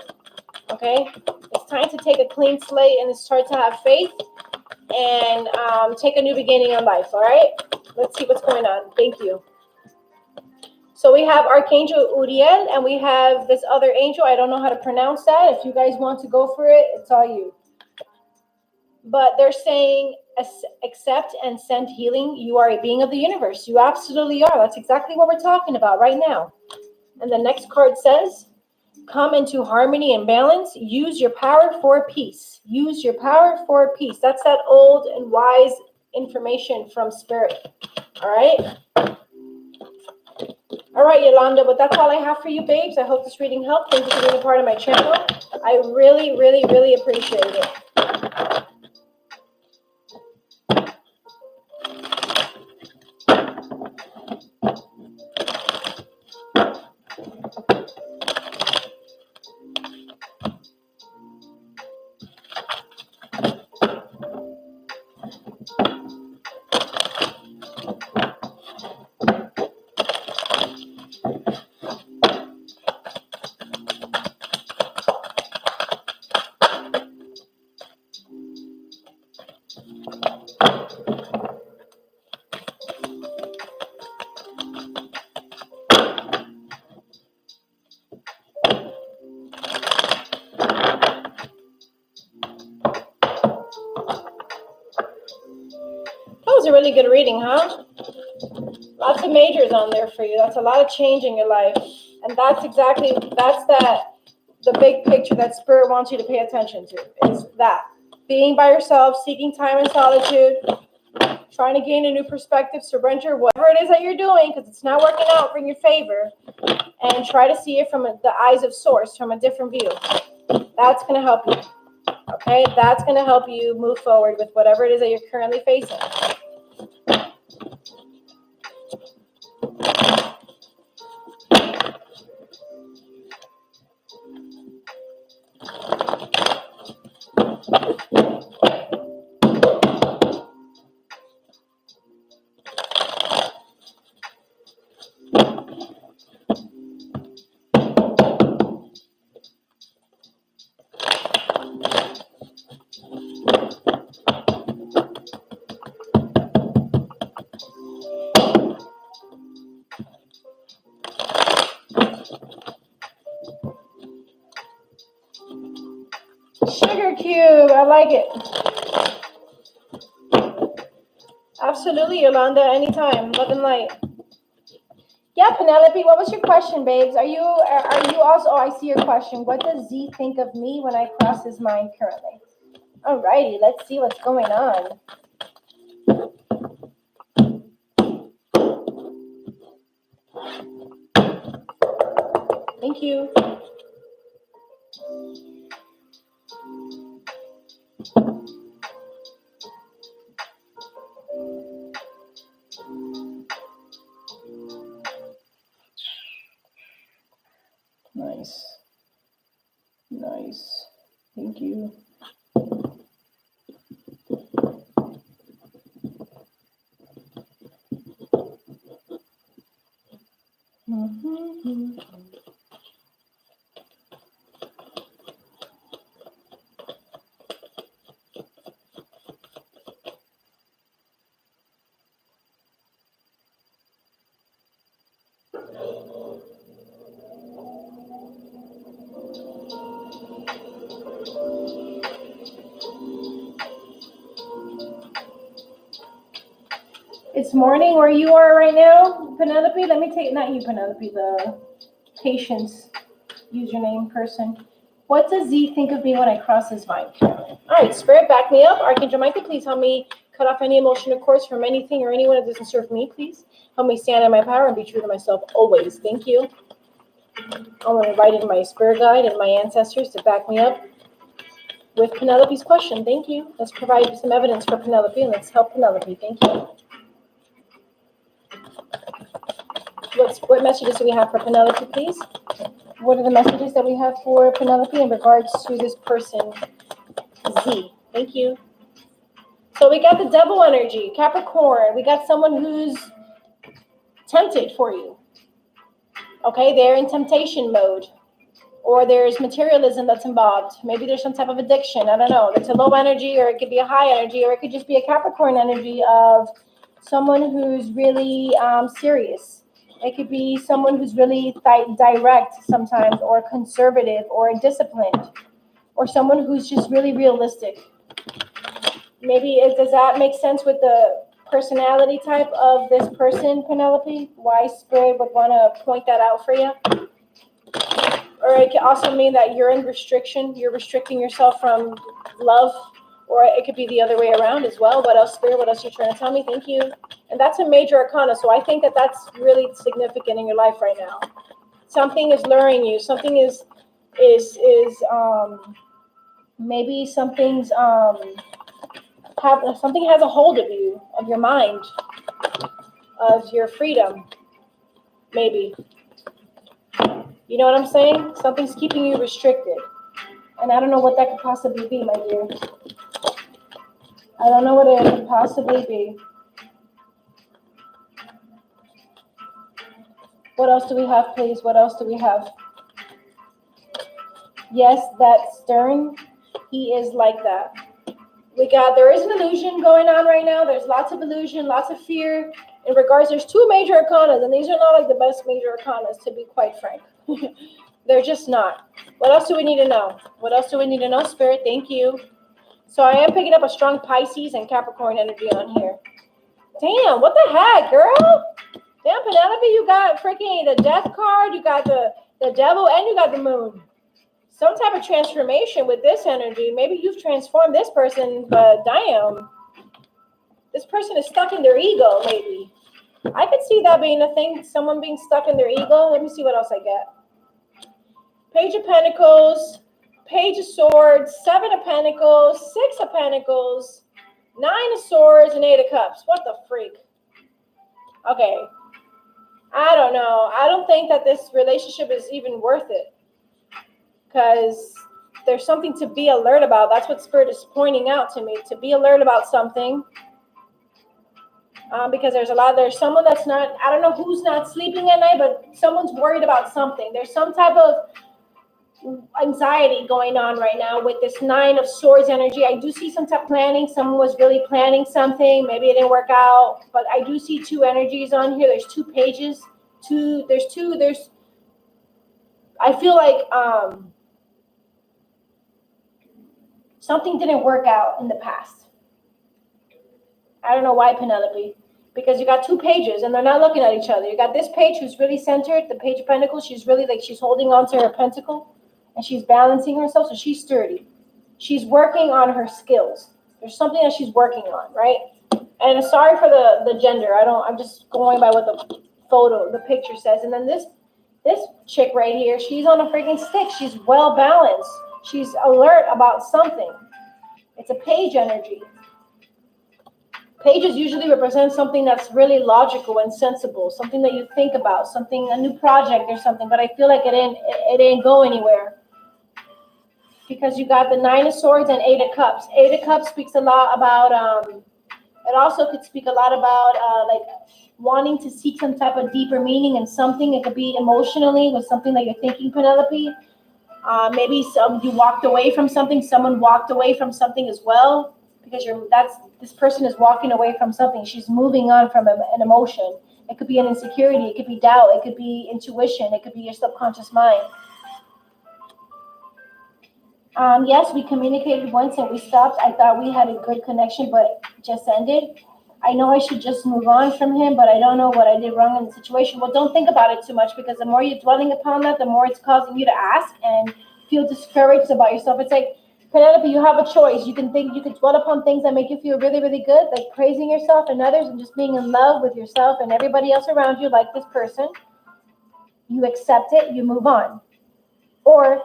okay? It's time to take a clean slate and start to have faith and take a new beginning in life, all right? Let's see what's going on. Thank you. So we have Archangel Uriel, and we have this other angel. I don't know how to pronounce that. If you guys want to go for it, it's all you. But they're saying, accept and send healing. You are a being of the universe. You absolutely are. That's exactly what we're talking about right now. And the next card says, come into harmony and balance. Use your power for peace. Use your power for peace. That's that old and wise information from Spirit. All right? All right, Yolanda, but that's all I have for you, babes. I hope this reading helped. Thank you for being a part of my channel. I really, really, really appreciate it. That was a really good reading, huh? Lots of majors on there for you. That's a lot of change in your life. And that's the big picture that Spirit wants you to pay attention to. Is that being by yourself, seeking time in solitude, trying to gain a new perspective, surrender, whatever it is that you're doing, because it's not working out in your favor, and try to see it from the eyes of Source, from a different view. That's going to help you. Okay? That's going to help you move forward with whatever it is that you're currently facing. Sugar cube, I like it. Absolutely, Yolanda, anytime. Love and light. Yeah, Penelope, what was your question, babes? Are you also, oh, I see your question. What does Z think of me when I cross his mind currently? Alrighty, let's see what's going on. Thank you. Nice. Nice. Thank you. Mm-hmm. It's morning where you are right now, Penelope. Let me take, not you, Penelope, the patience username person. What does Z think of me when I cross his mind? All right, Spirit, back me up. Archangel Michael, please help me cut off any emotional cords from anything or anyone that doesn't serve me, please. Help me stand in my power and be true to myself always. Thank you. I'm going to invite in my spirit guide and my ancestors to back me up with Penelope's question. Thank you. Let's provide some evidence for Penelope and let's help Penelope. Thank you. What messages do we have for Penelope, please? What are the messages that we have for Penelope in regards to this person, Z? Thank you. So we got the double energy, Capricorn. We got someone who's tempted for you. Okay, they're in temptation mode. Or there's materialism that's involved. Maybe there's some type of addiction. I don't know. It's a low energy, or it could be a high energy, or it could just be a Capricorn energy of someone who's really serious. It could be someone who's really direct sometimes, or conservative, or disciplined, or someone who's just really realistic. Maybe does that make sense with the personality type of this person, Penelope? Why Spirit would want to point that out for you? Or it can also mean that you're in restriction. You're restricting yourself from love. Or it could be the other way around as well. What else, Spirit? What else are you trying to tell me? Thank you. And that's a major arcana. So I think that that's really significant in your life right now. Something is luring you. Something is maybe something has a hold of you, of your mind, of your freedom, maybe. You know what I'm saying? Something's keeping you restricted. And I don't know what that could possibly be, my dear. I don't know what it could possibly be. What else do we have, please? What else do we have? Yes, that stern, he is like that. There is an illusion going on right now. There's lots of illusion, lots of fear. In regards, there's two major arcanas, and these are not like the best major arcanas, to be quite frank. They're just not. What else do we need to know? What else do we need to know, Spirit? Thank you. So I am picking up a strong Pisces and Capricorn energy on here. Damn, what the heck, girl? Damn, Penelope, you got freaking the death card, you got the devil, and you got the moon. Some type of transformation with this energy. Maybe you've transformed this person, but damn. This person is stuck in their ego lately. I could see that being a thing, someone being stuck in their ego. Let me see what else I get. Page of Pentacles, Page of Swords, 7 of Pentacles, 6 of Pentacles, 9 of Swords, and 8 of Cups. What the freak? Okay. I don't know. I don't think that this relationship is even worth it. Because there's something to be alert about. That's what Spirit is pointing out to me. To be alert about something. Because there's someone that's not, I don't know who's not sleeping at night, but someone's worried about something. There's some type of anxiety going on right now with this 9 of Swords energy. I do see some type of planning. Someone was really planning something. Maybe it didn't work out, but I do see 2 energies on here. There's 2 pages. I feel like something didn't work out in the past. I don't know why, Penelope. Because you got 2 pages and they're not looking at each other. You got this page who's really centered, the Page of Pentacles. She's really like she's holding on to her pentacle and she's balancing herself. So she's sturdy. She's working on her skills. There's something that she's working on, right? And sorry for the gender. I'm just going by what the picture says. And then this chick right here, she's on a freaking stick. She's well balanced. She's alert about something. It's a page energy. Pages usually represent something that's really logical and sensible, something that you think about, a new project or something, but I feel like it didn't go anywhere. Because you got the 9 of Swords and 8 of Cups. 8 of Cups speaks a lot about, it also could speak a lot about like wanting to seek some type of deeper meaning in something. It could be emotionally with something that you're thinking, Penelope. Maybe you walked away from something, someone walked away from something as well. Because this person is walking away from something. She's moving on from an emotion. It could be an insecurity. It could be doubt. It could be intuition. It could be your subconscious mind. Yes, we communicated once and we stopped. I thought we had a good connection, but it just ended. I know I should just move on from him, but I don't know what I did wrong in the situation. Well, don't think about it too much because the more you're dwelling upon that, the more it's causing you to ask and feel discouraged about yourself. It's like, Penelope, you have a choice. You can dwell upon things that make you feel really, really good, like praising yourself and others and just being in love with yourself and everybody else around you, like this person. You accept it, you move on. Or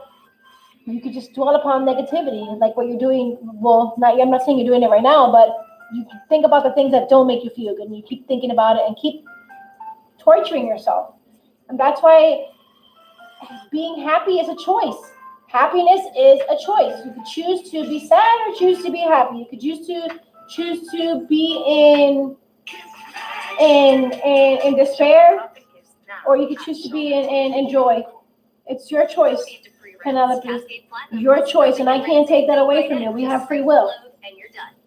you could just dwell upon negativity, like what you're doing. Well, I'm not saying you're doing it right now, but you think about the things that don't make you feel good and you keep thinking about it and keep torturing yourself. And that's why being happy is a choice. Happiness is a choice. You could choose to be sad or choose to be happy. You could choose to be in despair, or you could choose to be in joy. It's your choice, Penelope. Your choice, and I can't take that away from you. We have free will.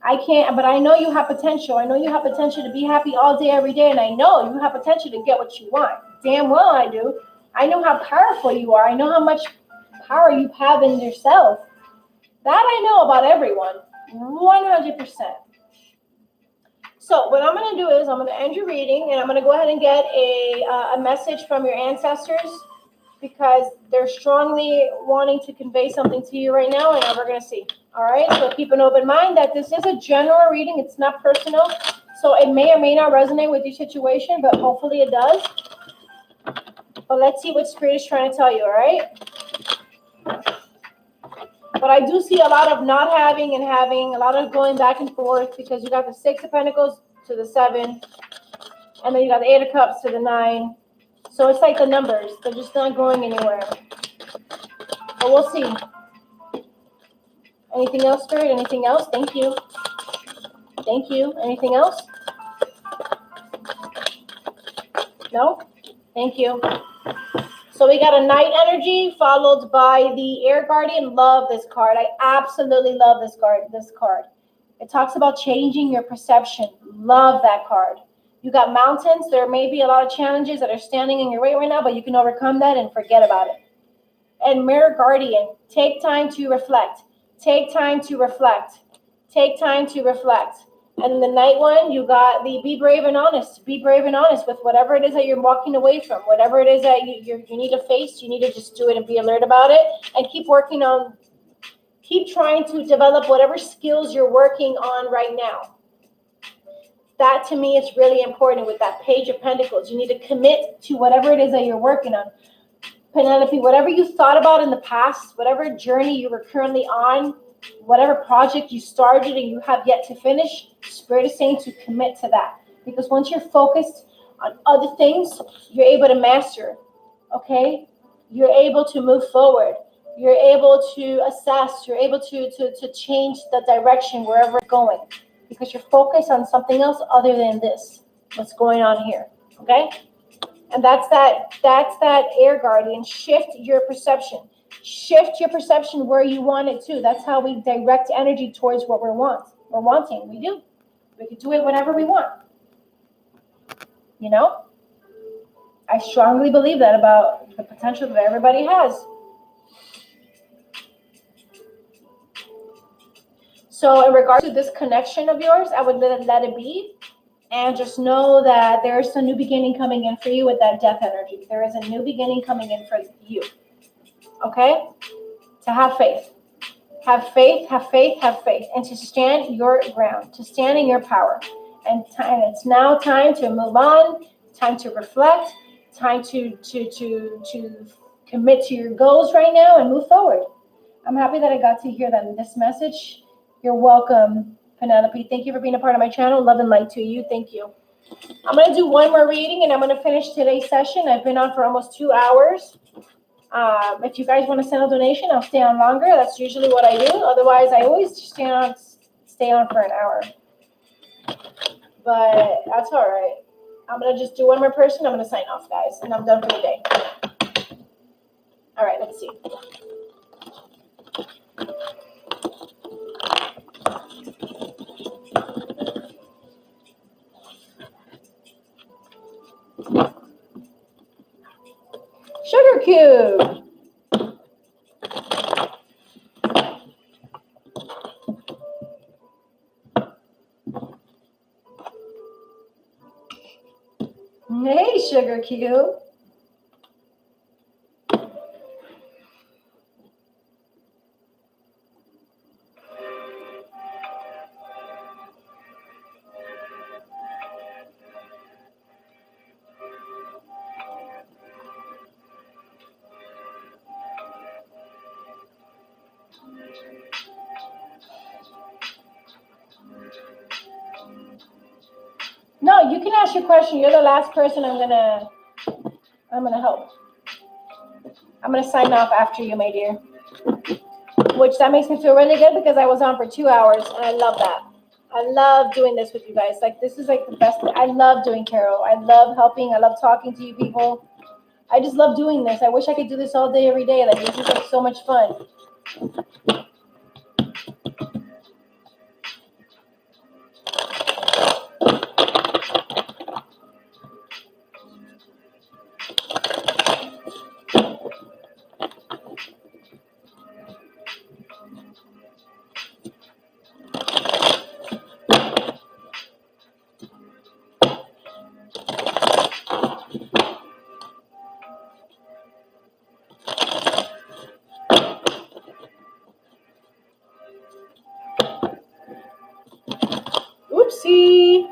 I can't, but I know you have potential. I know you have potential to be happy all day, every day, and I know you have potential to get what you want. Damn well I do. I know how powerful you are. I know how much power you have in yourself. That I know about everyone, 100%. So what I'm going to do is I'm going to end your reading, and I'm going to go ahead and get a message from your ancestors because they're strongly wanting to convey something to you right now, and we're going to see. All right, so keep an open mind that this is a general reading. It's not personal, so it may or may not resonate with your situation, but hopefully it does. But let's see what Spirit is trying to tell you, all right? But I do see a lot of not having and having, a lot of going back and forth because you got the 6 of Pentacles to the 7, and then you got the 8 of Cups to the 9. So it's like the numbers. They're just not going anywhere. But we'll see. Anything else, Spirit? Anything else? Thank you. Thank you. Anything else? No? Thank you. So we got a Knight energy followed by the Air Guardian. Love this card. I absolutely love this card. It talks about changing your perception. Love that card. You got mountains. There may be a lot of challenges that are standing in your way right now, but you can overcome that and forget about it. And Mirror Guardian, take time to reflect. Take time to reflect. Take time to reflect. And in the night one, you got the be brave and honest. Be brave and honest with whatever it is that you're walking away from, whatever it is that you need to face. You need to just do it and be alert about it, and keep trying to develop whatever skills you're working on right now. That to me is really important with that Page of Pentacles. You need to commit to whatever it is that you're working on. Penelope, whatever you thought about in the past, whatever journey you were currently on, whatever project you started and you have yet to finish, Spirit is saying to commit to that. Because once you're focused on other things, you're able to master, okay? You're able to move forward. You're able to assess. You're able to change the direction wherever it's going. Because you're focused on something else other than this, what's going on here, okay? And that's that air guardian. Shift your perception. Shift your perception where you want it to. That's how we direct energy towards what we're wanting. We do. We can do it whenever we want. You know? I strongly believe that about the potential that everybody has. So in regards to this connection of yours, I would let it be. And just know that there is a new beginning coming in for you with that death energy. There is a new beginning coming in for you. Okay? To have faith. Have faith, have faith, have faith. And to stand your ground. To stand in your power. And it's now time to move on. Time to reflect. Time to commit to your goals right now and move forward. I'm happy that I got to hear that in this message. You're welcome, Penelope. Thank you for being a part of my channel. Love and light to you. Thank you. I'm going to do one more reading and I'm going to finish today's session. I've been on for almost 2 hours. If you guys want to send a donation, I'll stay on longer. That's usually what I do. Otherwise, I always just stay on for an hour. But that's all right. I'm going to just do one more person. I'm going to sign off, guys. And I'm done for the day. All right, let's see. Sugar cube. Hey, sugar cube. No, you can ask your question. You're the last person I'm gonna help. I'm gonna sign off after you, my dear. Which that makes me feel really good because I was on for 2 hours and I love that. I love doing this with you guys. Like this is like the best. I love doing tarot. I love helping. I love talking to you people. I just love doing this. I wish I could do this all day, every day. Like this is like so much fun. Oopsie.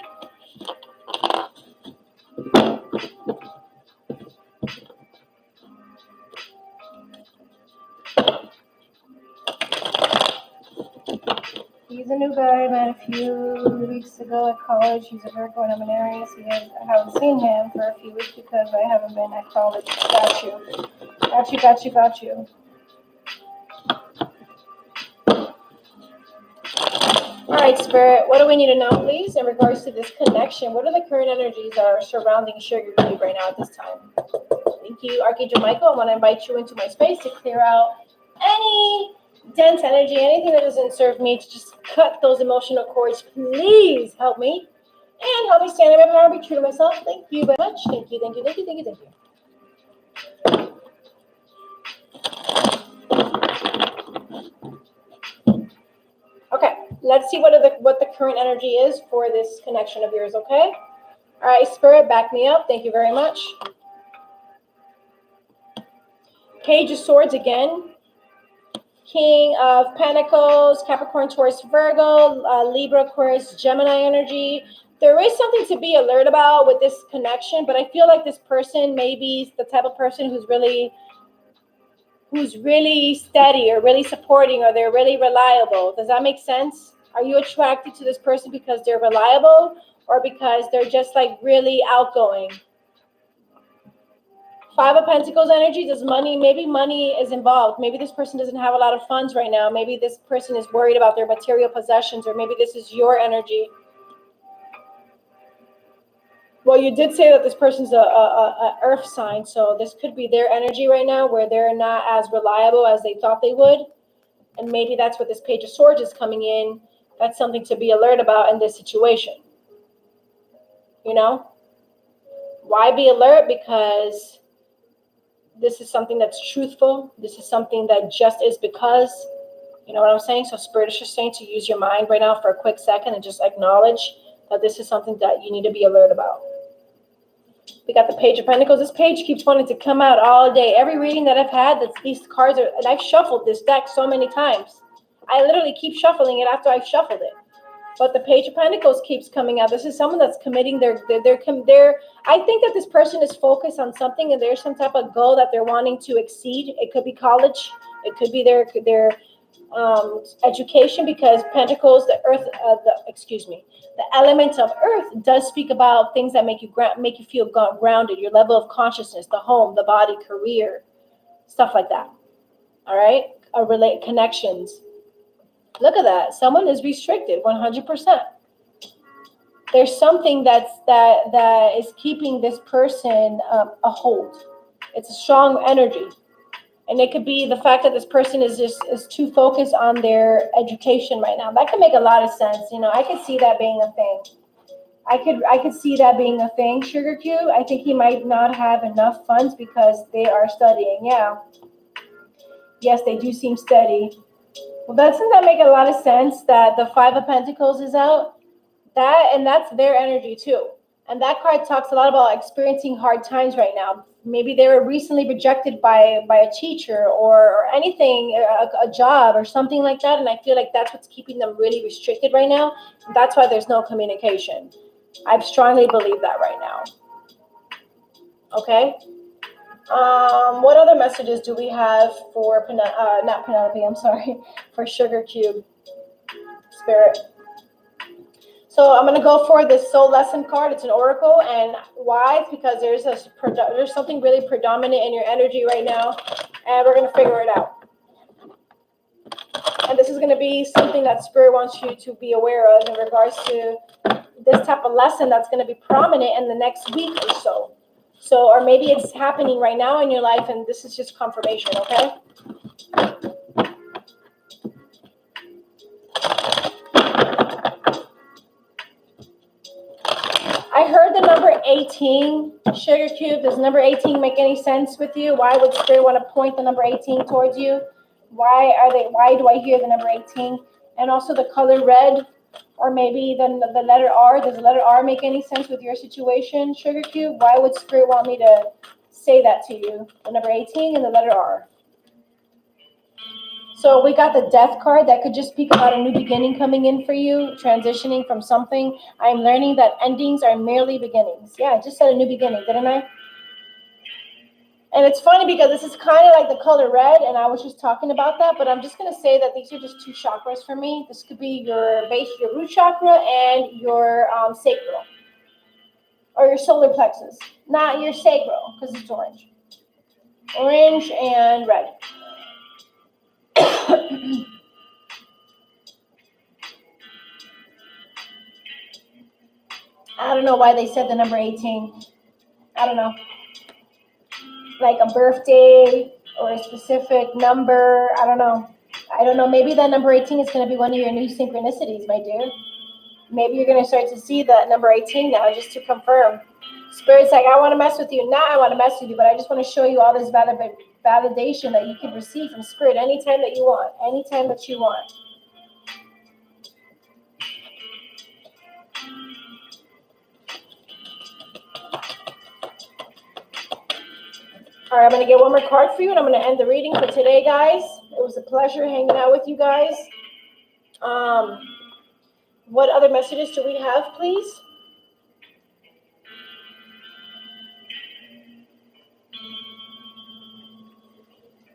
He's a new guy I met a few weeks ago at college. He's a Virgo and I'm an Aries. I haven't seen him for a few weeks because I haven't been at college. Got you. All right, Spirit, what do we need to know, please, in regards to this connection? What are the current energies that are surrounding Sugar Cube right now at this time? Thank you, Archangel Michael. I want to invite you into my space to clear out any dense energy, anything that doesn't serve me, to just cut those emotional cords. Please help me. And help me stand in my power and be true to myself. Thank you very much. Thank you. Okay, Let's see what the current energy is for this connection of yours, okay? All right, Spirit, back me up. Thank you very much. Page of Swords again. King of Pentacles, Capricorn, Taurus, Virgo, Libra, Aquarius, Gemini energy. There is something to be alert about with this connection, but I feel like this person may be the type of person who's really steady or really supporting, or they're really reliable. Does that make sense? Are you attracted to this person because they're reliable or because they're just like really outgoing? Five of Pentacles energy, maybe money is involved. Maybe this person doesn't have a lot of funds right now. Maybe this person is worried about their material possessions, or maybe this is your energy. Well, you did say that this person's a earth sign, so this could be their energy right now where they're not as reliable as they thought they would. And maybe that's what this Page of Swords is coming in. That's something to be alert about in this situation. You know? Why be alert? Because this is something that's truthful. This is something that just is because. You know what I'm saying? So Spirit is just saying to use your mind right now for a quick second and just acknowledge that this is something that you need to be alert about. We got the Page of Pentacles. This page keeps wanting to come out all day. Every reading that I've had, these cards are, and I've shuffled this deck so many times. I literally keep shuffling it after I've shuffled it. But the Page of Pentacles keeps coming out. This is someone that's committing I think that this person is focused on something, and there's some type of goal that they're wanting to exceed. It could be college. It could be their education, because Pentacles, the element of earth does speak about things that make you feel grounded, your level of consciousness, the home, the body, career, stuff like that. All right, connections. Look at that. Someone is restricted 100%. There's something that is keeping this person a hold. It's a strong energy. And it could be the fact that this person is too focused on their education right now. That could make a lot of sense. You know, I could see that being a thing. I could see that being a thing. Sugar Cube, I think he might not have enough funds because they are studying. Yeah. Yes, they do seem steady. Well, doesn't that make a lot of sense that the Five of Pentacles is out? That's their energy too. And that card talks a lot about experiencing hard times right now. Maybe they were recently rejected by a teacher or anything, a job or something like that. And I feel like that's what's keeping them really restricted right now. That's why there's no communication. I strongly believe that right now. Okay. What other messages do we have for not Penelope? I'm sorry, for Sugar Cube Spirit. So I'm going to go for this soul lesson card. It's an oracle. And why? It's because there's something really predominant in your energy right now. And we're going to figure it out. And this is going to be something that Spirit wants you to be aware of in regards to this type of lesson that's going to be prominent in the next week or so. So, or maybe it's happening right now in your life and this is just confirmation, okay? I heard the number 18, Sugar Cube. Does number 18 make any sense with you? Why would Spirit want to point the number 18 towards you? Why do I hear the number 18? And also the color red, or maybe the letter R. Does the letter R make any sense with your situation, Sugar Cube? Why would Spirit want me to say that to you? The number 18 and the letter R. So we got the death card. That could just speak about a new beginning coming in for you, transitioning from something. I'm learning that endings are merely beginnings. Yeah, I just said a new beginning, didn't I? And it's funny because this is kind of like the color red, and I was just talking about that, but I'm just going to say that these are just two chakras for me. This could be your base, your root chakra, and your sacral, or your solar plexus. Not your sacral, because it's orange. Orange and red. I don't know why they said the number 18. I don't know. Like a birthday or a specific number. I don't know. Maybe that number 18 is going to be one of your new synchronicities, my dear. Maybe you're going to start to see that number 18 now, just to confirm. Spirit's like, I want to mess with you. Not I want to mess with you, but I just want to show you all this validation that you can receive from Spirit anytime that you want. Anytime that you want. All right, I'm going to get one more card for you, and I'm going to end the reading for today, guys. It was a pleasure hanging out with you guys. What other messages do we have, please?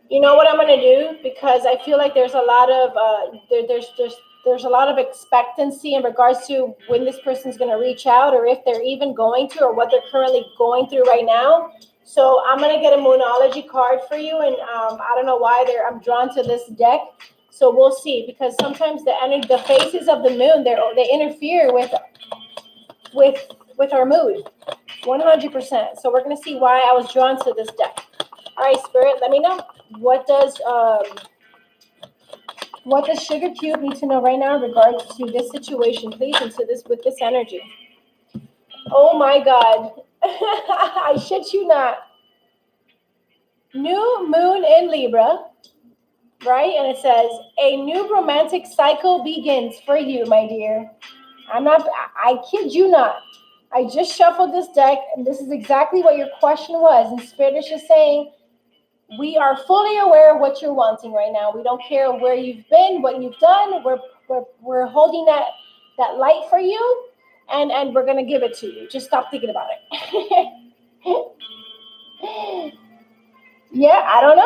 You know what I'm going to do, because I feel like there's a lot of there's a lot of expectancy in regards to when this person's going to reach out, or if they're even going to, or what they're currently going through right now. So I'm going to get a Moonology card for you, and I don't know why I'm drawn to this deck. So we'll see, because sometimes the phases of the moon, they interfere with our mood, 100%. So we're going to see why I was drawn to this deck. All right, Spirit, let me know. What does Sugar Cube need to know right now in regards to this situation, please, and to this with this energy? Oh my God. I shit you not. New moon in Libra, right? And it says, a new romantic cycle begins for you, my dear. I kid you not. I just shuffled this deck, and this is exactly what your question was. And Spirit is just saying, we are fully aware of what you're wanting right now. We don't care where you've been, what you've done. We're holding that light for you, and we're gonna give it to you. Just stop thinking about it. Yeah, I don't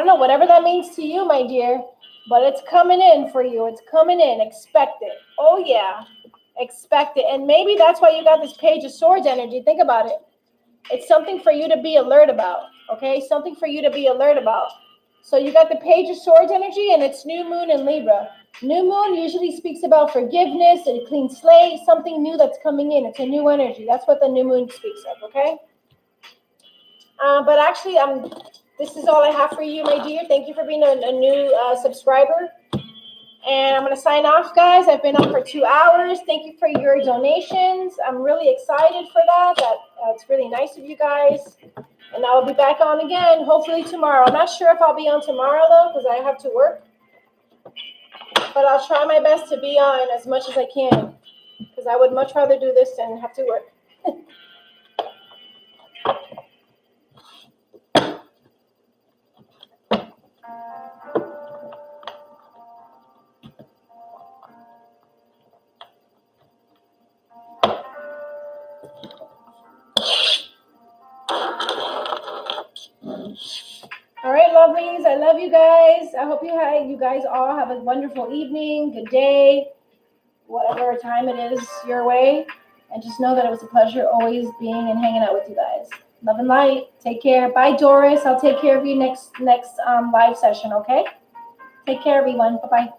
know. Whatever that means to you, my dear. But it's coming in for you. It's coming in. Expect it. Oh yeah, expect it. And maybe that's why you got this Page of Swords energy. Think about it. It's something for you to be alert about, okay? Something for you to be alert about. So you got the Page of Swords energy, and it's new moon in Libra. New moon usually speaks about forgiveness and a clean slate, something new that's coming in. It's a new energy. That's what the new moon speaks of, okay? But actually, this is all I have for you, my dear. Thank you for being a new subscriber. And I'm going to sign off, guys. I've been on for 2 hours. Thank you for your donations. I'm really excited for that. It's really nice of you guys. And I'll be back on again, hopefully tomorrow. I'm not sure if I'll be on tomorrow, though, because I have to work. But I'll try my best to be on as much as I can, because I would much rather do this than have to work. All right, lovelies. I love you guys. I hope you guys all have a wonderful evening, good day, whatever time it is your way. And just know that it was a pleasure always being and hanging out with you guys. Love and light. Take care. Bye, Doris. I'll take care of you next live session, okay? Take care, everyone. Bye-bye.